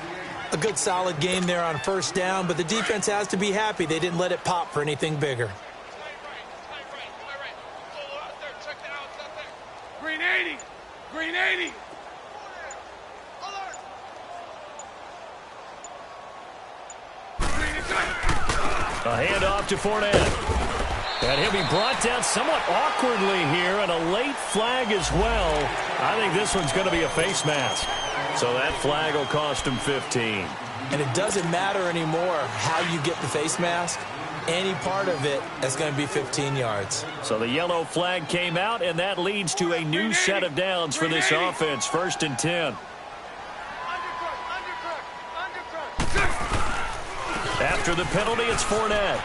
A good solid game there on first down, but the defense has to be happy they didn't let it pop for anything bigger. Green 80. Green 80. A handoff to Fournette. And he'll be brought down somewhat awkwardly here, and a late flag as well. I think this one's going to be a face mask. So that flag will cost him 15. And it doesn't matter anymore how you get the face mask. Any part of it is going to be 15 yards. So the yellow flag came out, and that leads to a new set of downs for this offense. First and 10. After the penalty, it's Fournette.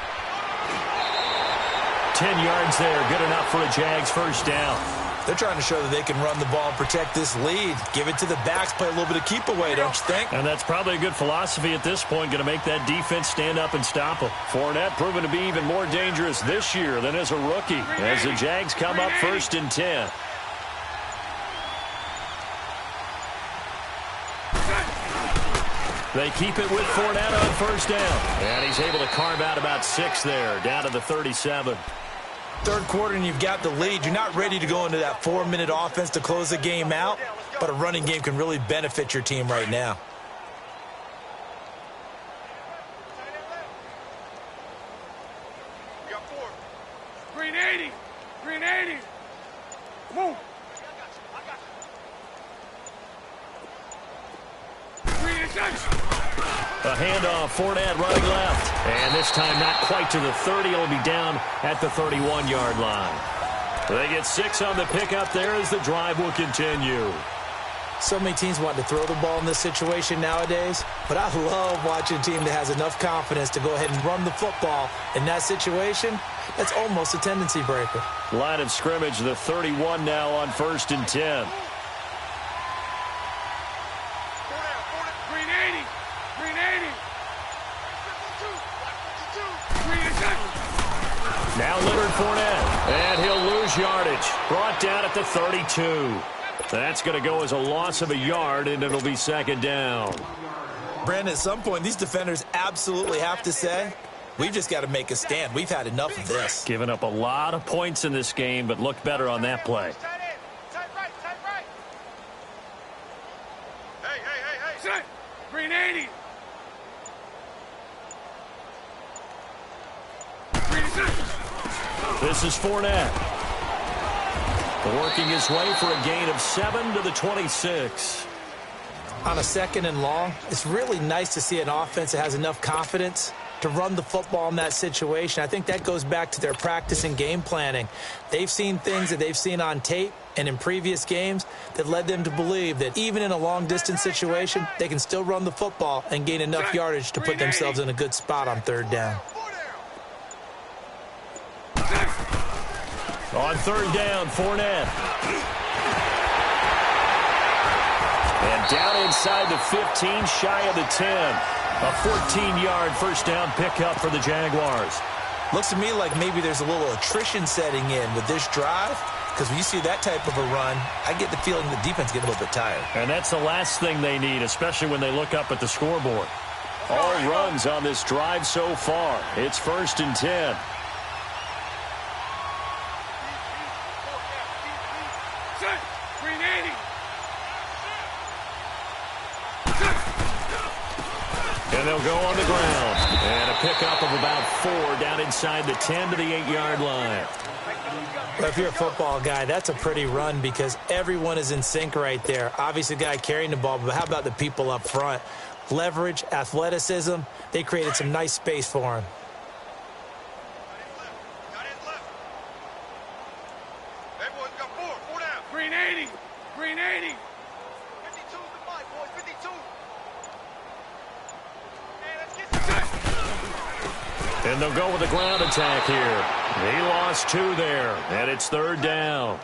10 yards there, good enough for a Jags first down. They're trying to show that they can run the ball and protect this lead. Give it to the backs, play a little bit of keep away, don't you think? And that's probably a good philosophy at this point, going to make that defense stand up and stop them. Fournette proven to be even more dangerous this year than as a rookie, as the Jags come up first and 10. They keep it with Fournette on first down. And he's able to carve out about 6 there, down to the 37. Third quarter and you've got the lead. You're not ready to go into that 4-minute offense to close the game out, but a running game can really benefit your team right now. We got 4. Green 80. Green 80. Move. Green is A handoff, Fournette running left. And this time not quite to the 30. It'll be down at the 31-yard line. They get 6 on the pickup there as the drive will continue. So many teams want to throw the ball in this situation nowadays, but I love watching a team that has enough confidence to go ahead and run the football. In that situation, that's almost a tendency breaker. Line of scrimmage, the 31 now on first and 10. Now Leonard Fournette, and he'll lose yardage. Brought down at the 32. That's going to go as a loss of a yard, and it'll be second down. Brandon, at some point, these defenders absolutely have to say, we've just got to make a stand. We've had enough of this. Giving up a lot of points in this game, but looked better on that play. Hey. Green 80. This is Fournette. Working his way for a gain of 7 to the 26. On a second and long, it's really nice to see an offense that has enough confidence to run the football in that situation. I think that goes back to their practice and game planning. They've seen things that they've seen on tape and in previous games that led them to believe that even in a long-distance situation, they can still run the football and gain enough yardage to put themselves in a good spot on third down. On third down, Fournette. And down inside the 15, shy of the 10. A 14-yard first down pickup for the Jaguars. Looks to me like maybe there's a little attrition setting in with this drive, because when you see that type of a run, I get the feeling the defense get a little bit tired. And that's the last thing they need, especially when they look up at the scoreboard. All runs on this drive so far. It's 1st and 10. Green 80. And they'll go on the ground. And a pickup of about 4 down inside the 10 to the 8-yard line. Well, if you're a football guy, that's a pretty run because everyone is in sync right there. Obviously, the guy carrying the ball, but how about the people up front? Leverage, athleticism, they created some nice space for him. Everyone's got 4 down. Green 80. Green 80. 52's the fight, boys. 52. Hey, let's get set. And they'll go with a ground attack here. He lost 2 there, and it's 3rd down.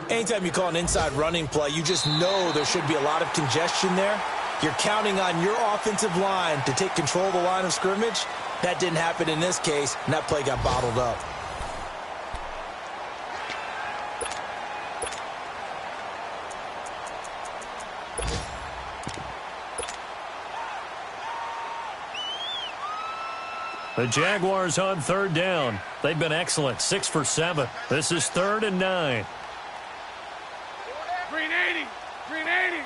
Anytime you call an inside running play, you just know there should be a lot of congestion there. You're counting on your offensive line to take control of the line of scrimmage. That didn't happen in this case, and that play got bottled up. The Jaguars on 3rd down. They've been excellent, 6 for 7. This is 3rd and 9. Green 80. Green 80.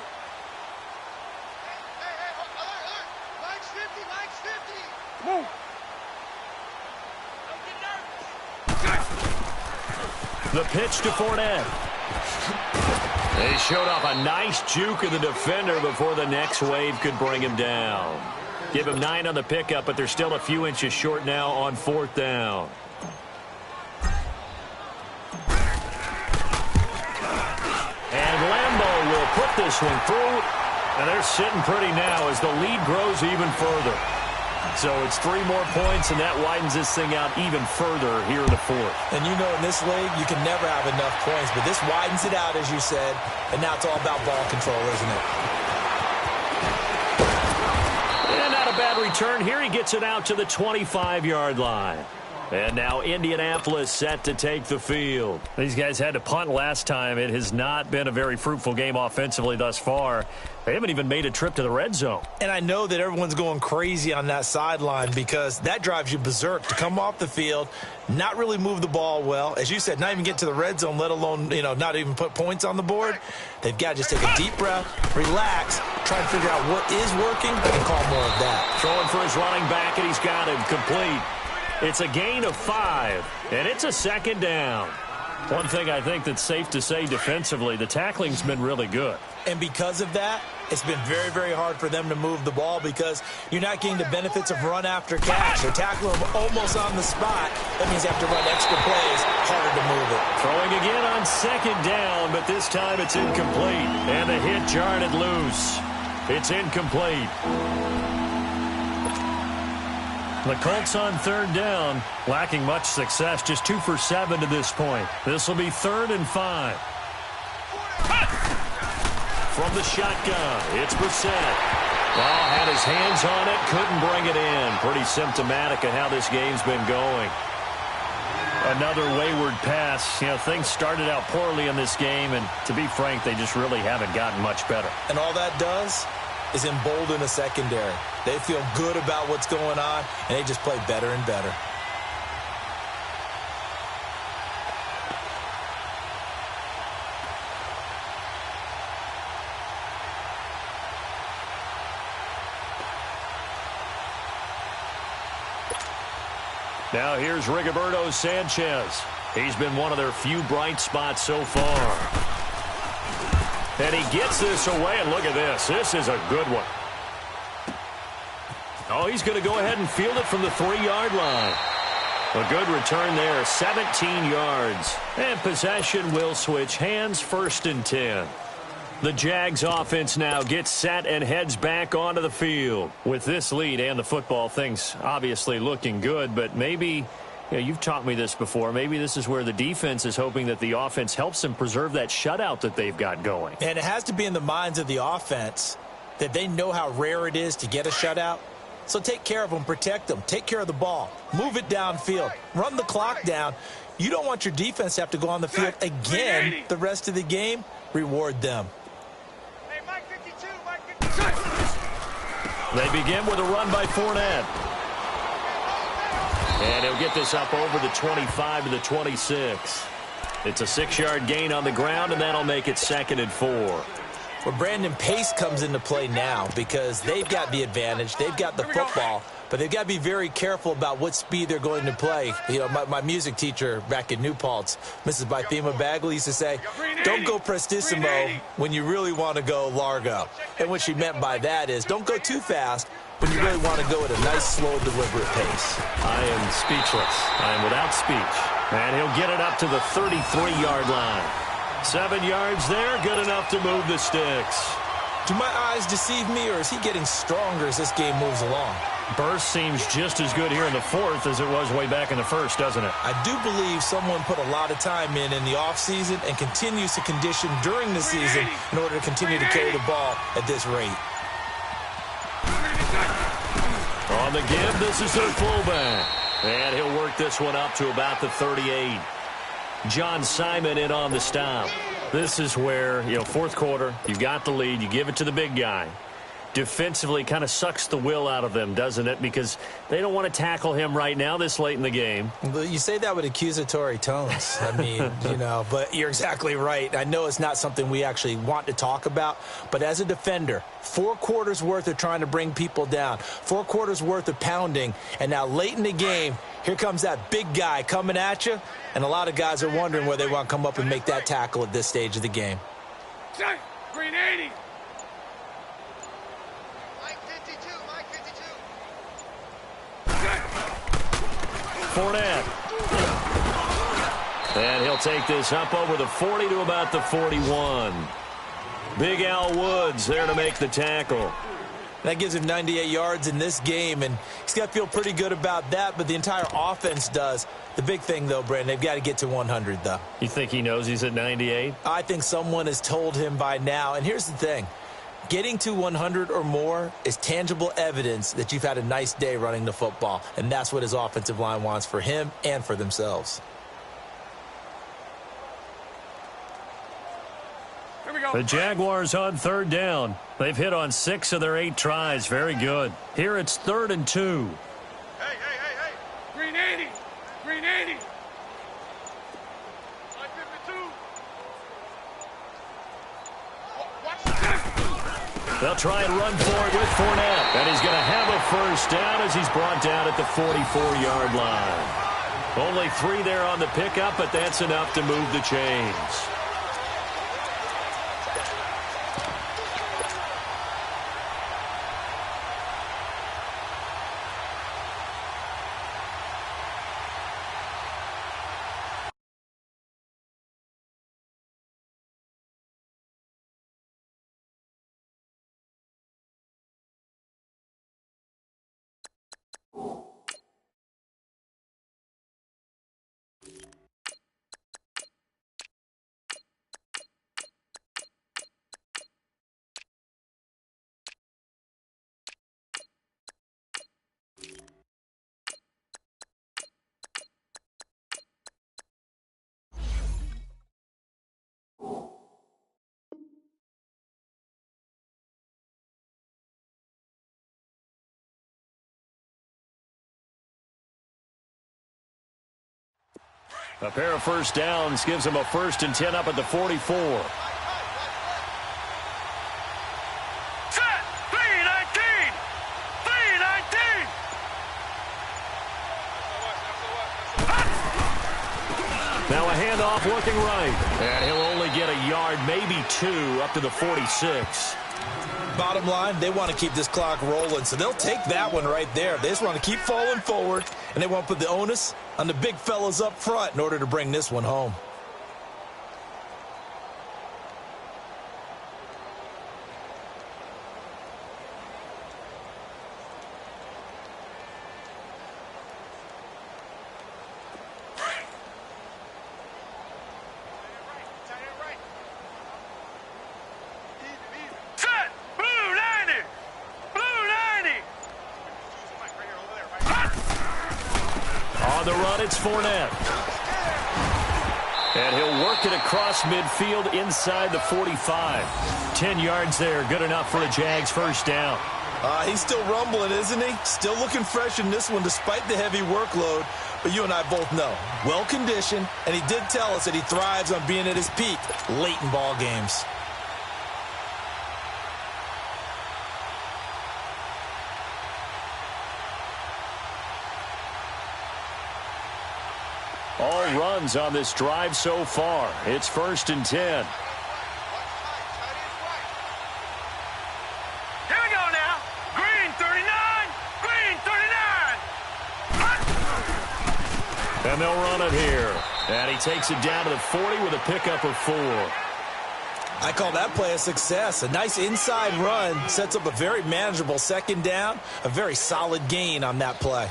Move. The pitch to Fournette. They showed off a nice juke of the defender before the next wave could bring him down. Give him 9 on the pickup, but they're still a few inches short now on 4th down. And Lambeau will put this one through. And they're sitting pretty now as the lead grows even further. So it's 3 more points, and that widens this thing out even further here in the 4th. And you know in this league, you can never have enough points, but this widens it out, as you said, and now it's all about ball control, isn't it? And not a bad return here. He gets it out to the 25-yard line. And now Indianapolis set to take the field. These guys had to punt last time. It has not been a very fruitful game offensively thus far. They haven't even made a trip to the red zone. And I know that everyone's going crazy on that sideline because that drives you berserk to come off the field, not really move the ball well. As you said, not even get to the red zone, let alone, not even put points on the board. They've got to just take a deep breath, relax, try and figure out what is working, and call more of that. Throwing for his running back, and he's got him complete. It's a gain of 5, and it's a 2nd down. One thing I think that's safe to say defensively, the tackling's been really good. And because of that, it's been very, very hard for them to move the ball because you're not getting the benefits of run after catch. They're tackling them almost on the spot. That means they have to run extra plays, harder to move it. Throwing again on 2nd down, but this time it's incomplete. And the hit jarred it loose. It's incomplete. The Colts on 3rd down, lacking much success, just 2 for 7 to this point. This will be 3rd and 5. From the shotgun, it's Brissett. Ball had his hands on it, couldn't bring it in. Pretty symptomatic of how this game's been going. Another wayward pass. Things started out poorly in this game, and to be frank, they just really haven't gotten much better. And all that does is embolden a secondary. They feel good about what's going on, and they just play better and better. Now here's Rigoberto Sanchez. He's been one of their few bright spots so far. And he gets this away, and look at this. This is a good one. Oh, he's going to go ahead and field it from the 3-yard line. A good return there, 17 yards. And possession will switch hands, 1st and 10. The Jags offense now gets set and heads back onto the field. With this lead and the football, things obviously looking good, but maybe You know, you've taught me this before. Maybe this is where the defense is hoping that the offense helps them preserve that shutout that they've got going. And it has to be in the minds of the offense that they know how rare it is to get a shutout. So take care of them, protect them, take care of the ball, move it downfield, run the clock down. You don't want your defense to have to go on the field again the rest of the game. Reward them. Hey, Mike 52, Mike 52. They begin with a run by Fournette. And he'll get this up over the 25 to the 26. It's a 6-yard gain on the ground, and that'll make it 2nd and 4. Well, Brandon, pace comes into play now because they've got the advantage. They've got the football, but they've got to be very careful about what speed they're going to play. You know, my music teacher back in New Paltz, Mrs. Bythema Bagley, used to say, don't go prestissimo when you really want to go largo. And what she meant by that is don't go too fast when you really want to go at a nice, slow, deliberate pace. I am speechless. I am without speech. And he'll get it up to the 33-yard line. 7 yards there, good enough to move the sticks. Do my eyes deceive me, or is he getting stronger as this game moves along? Burst seems just as good here in the 4th as it was way back in the 1st, doesn't it? I do believe someone put a lot of time in the offseason and continues to condition during the season in order to continue to carry the ball at this rate. On the give, this is their fullback. And he'll work this one up to about the 38. John Simon in on the stop. This is where, you know, 4th quarter, you've got the lead, you give it to the big guy. Defensively kind of sucks the will out of them, doesn't it? Because they don't want to tackle him right now this late in the game. You say that with accusatory tones. I mean, you know, but you're exactly right. I know it's not something we actually want to talk about, but as a defender, 4 quarters worth of trying to bring people down, 4 quarters worth of pounding, and now late in the game, here comes that big guy coming at you, and a lot of guys are wondering where they want to come up and make that tackle at this stage of the game. Green 80. Fournette. And he'll take this up over the 40 to about the 41. Big Al Woods there to make the tackle. That gives him 98 yards in this game, and he's got to feel pretty good about that, but the entire offense does. The big thing, though, Brandon, they've got to get to 100, though. You think he knows he's at 98? I think someone has told him by now, and here's the thing. Getting to 100 or more is tangible evidence that you've had a nice day running the football, and that's what his offensive line wants for him and for themselves. Here we go. The Jaguars on 3rd down. They've hit on 6 of their 8 tries. Very good. Here it's 3rd and 2. Hey. Green 80. Green 80. 52. Watch that. They'll try and run for it with Fournette. And he's going to have a first down as he's brought down at the 44-yard line. Only 3 there on the pickup, but that's enough to move the chains. A pair of first downs gives them a 1st and 10 up at the 44. Set. 319. 319. Now a handoff looking right. And he'll only get a yard, maybe 2, up to the 46. Bottom line, they want to keep this clock rolling, so they'll take that one right there. They just want to keep falling forward, and they want to put the onus on the big fellas up front in order to bring this one home. On the run, it's Fournette. And he'll work it across midfield inside the 45. 10 yards there, good enough for a Jags first down. He's still rumbling, isn't he? Still looking fresh in this one despite the heavy workload. But you and I both know, well-conditioned, and he did tell us that he thrives on being at his peak late in ball games. All runs on this drive so far. It's 1st and 10. And they'll run it here. And he takes it down to the 40 with a pickup of 4. I call that play a success. A nice inside run sets up a very manageable second down. A very solid gain on that play.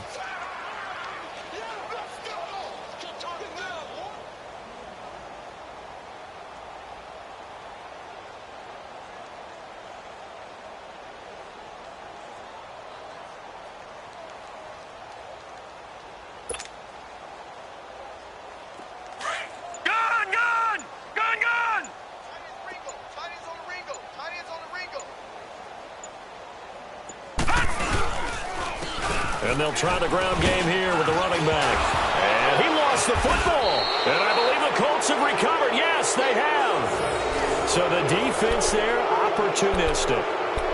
And they'll try the ground game here with the running back. And he lost the football. And I believe the Colts have recovered. Yes, they have. So the defense there, opportunistic.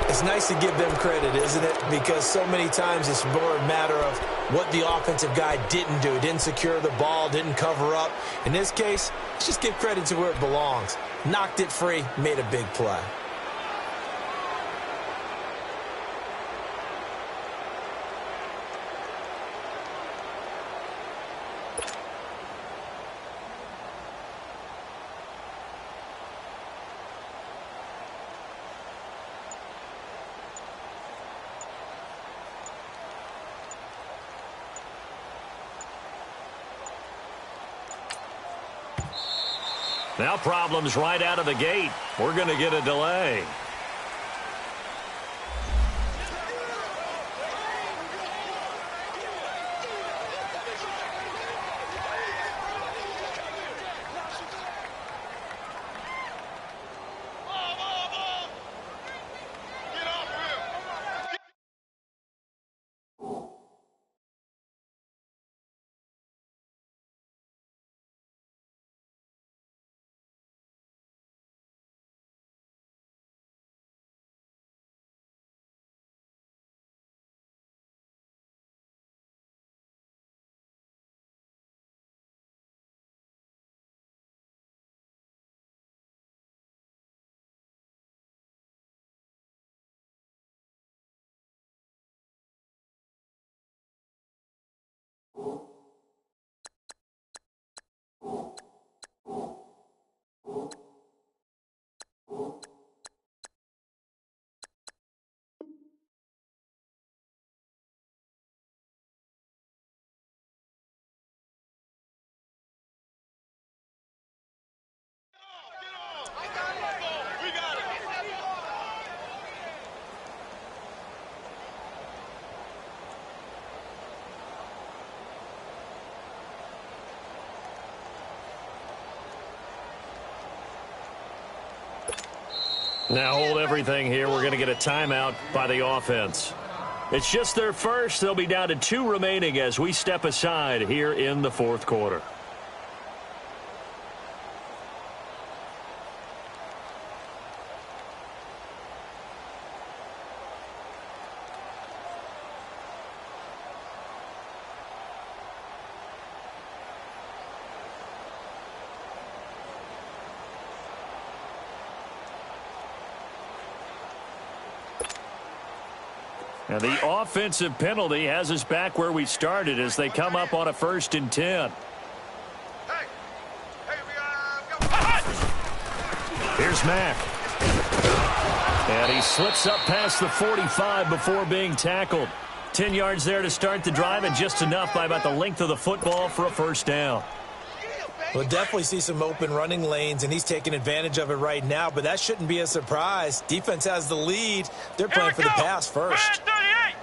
It's nice to give them credit, isn't it? Because so many times it's more a matter of what the offensive guy didn't do. Didn't secure the ball, didn't cover up. In this case, let's just give credit to where it belongs. Knocked it free, made a big play. Now problems right out of the gate. We're going to get a delay. Now hold everything here. We're going to get a timeout by the offense. It's just their first. They'll be down to 2 remaining as we step aside here in the 4th quarter. And the offensive penalty has us back where we started as they come up on a 1st and 10. Here's Mack. And he slips up past the 45 before being tackled. 10 yards there to start the drive, and just enough by about the length of the football for a first down. We'll definitely see some open running lanes, and he's taking advantage of it right now, but that shouldn't be a surprise. Defense has the lead. They're playing for the pass first. Red 38!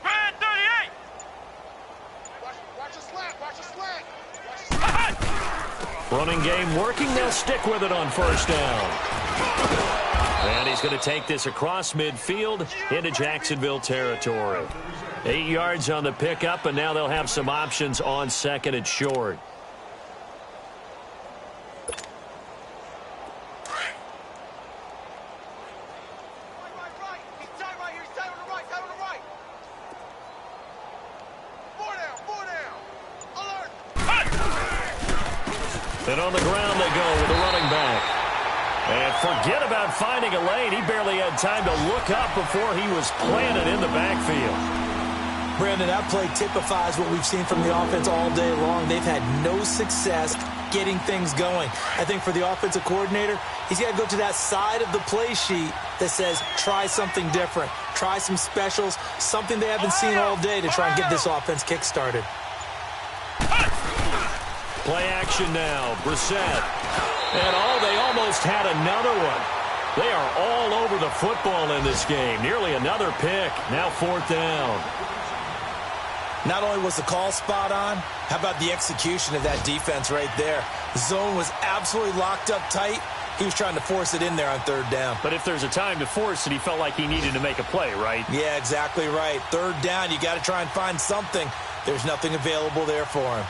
Red 38! Watch the slap! Watch the slap! Running game working. They'll stick with it on first down. And he's going to take this across midfield into Jacksonville territory. 8 yards on the pickup, and now they'll have some options on second and short. And on the ground they go with the running back. And forget about finding a lane. He barely had time to look up before he was planted in the backfield. Brandon, that play typifies what we've seen from the offense all day long. They've had no success getting things going. I think for the offensive coordinator, he's got to go to that side of the play sheet that says try something different. Try some specials, something they haven't seen all day to try and get this offense kick-started. Play action now. Brissett. And they almost had another one. They are all over the football in this game. Nearly another pick. Now fourth down. Not only was the call spot on, how about the execution of that defense right there? The zone was absolutely locked up tight. He was trying to force it in there on third down. But if there's a time to force it, he felt like he needed to make a play, right? Yeah, exactly right. Third down, you got to try and find something. There's nothing available there for him.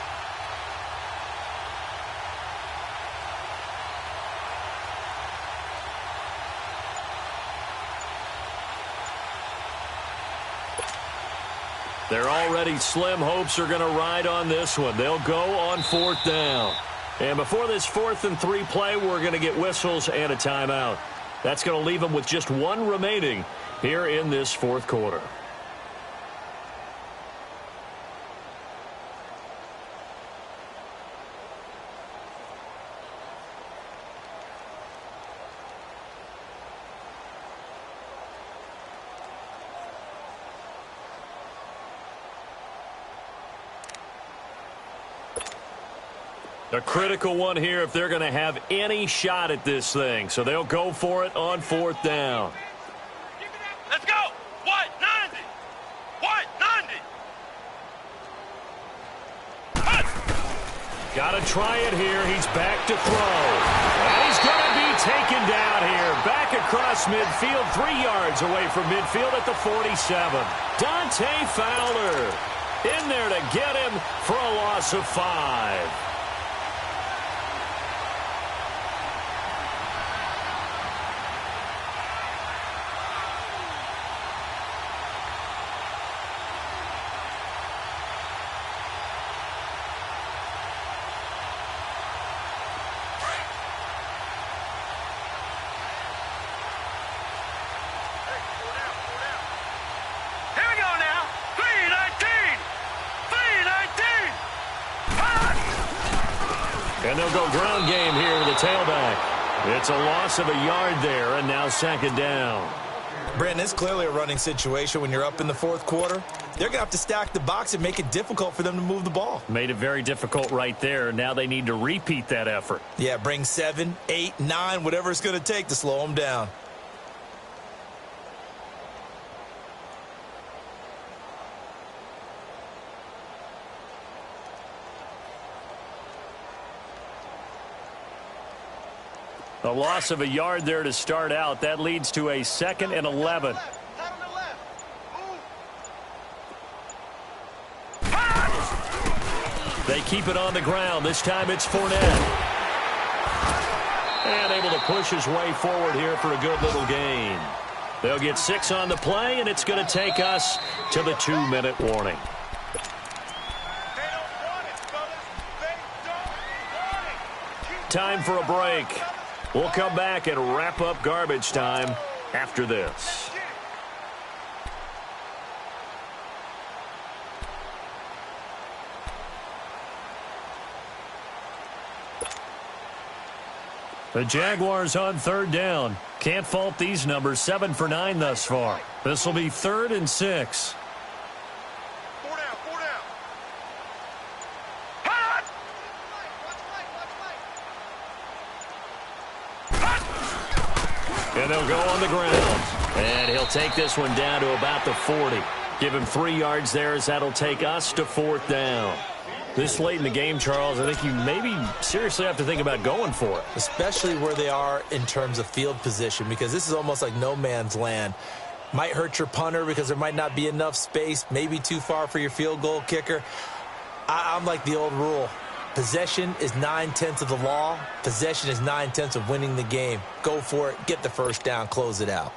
They're already slim hopes are going to ride on this one. They'll go on fourth down. And before this 4th and 3 play, we're going to get whistles and a timeout. That's going to leave them with just one remaining here in this fourth quarter. A critical one here if they're going to have any shot at this thing. So they'll go for it on fourth down. Let's go. What? 90. What? 90. Got to try it here. He's back to throw. And he's going to be taken down here. Back across midfield, 3 yards away from midfield at the 47. Dante Fowler in there to get him for a loss of 5. And they'll go ground game here with the tailback. It's a loss of a yard there, and now second down. Brandon, it's clearly a running situation when you're up in the fourth quarter. They're going to have to stack the box and make it difficult for them to move the ball. Made it very difficult right there. Now they need to repeat that effort. Yeah, bring 7, 8, 9, whatever it's going to take to slow them down. A loss of a yard there to start out. That leads to a 2nd and 11. They keep it on the ground. This time it's Fournette. And able to push his way forward here for a good little gain. They'll get 6 on the play, and it's going to take us to the 2-minute warning. Time for a break. We'll come back and wrap up garbage time after this. The Jaguars on third down. Can't fault these numbers. 7 for 9 thus far. This will be 3rd and 6. And they'll go on the ground. And he'll take this one down to about the 40. Give him 3 yards there as that'll take us to 4th down. This late in the game, Charles, I think you maybe seriously have to think about going for it. Especially where they are in terms of field position, because this is almost like no man's land. Might hurt your punter because there might not be enough space, maybe too far for your field goal kicker. I'm like the old rule. Possession is 9/10 of the law. Possession is 9/10 of winning the game. Go for it. Get the first down. Close it out.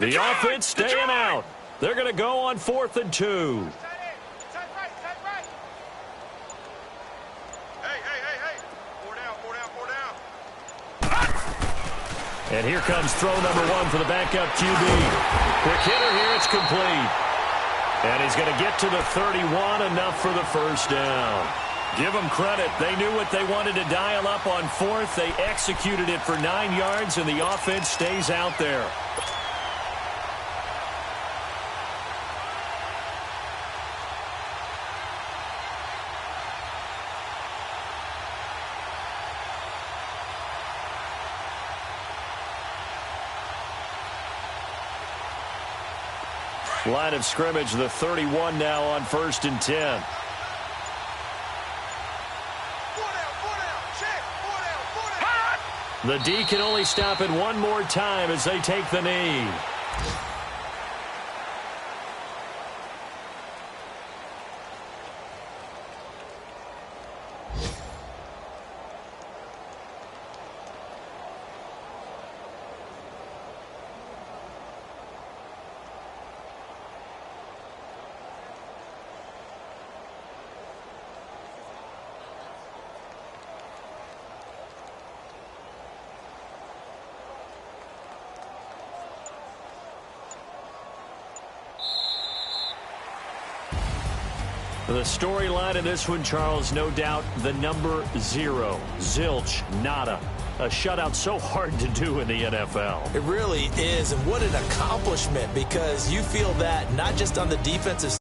The offense staying out. They're going to go on 4th and 2. And here comes throw number 1 for the backup QB. Quick hitter here, it's complete. And he's going to get to the 31, enough for the first down. Give them credit. They knew what they wanted to dial up on 4th. They executed it for 9 yards, and the offense stays out there. Line of scrimmage, the 31 now on 1st and 10. The D can only stop it one more time as they take the knee. The storyline in this one, Charles, no doubt the number 0. Zilch, nada. A shutout so hard to do in the NFL. It really is, and what an accomplishment, because you feel that not just on the defensive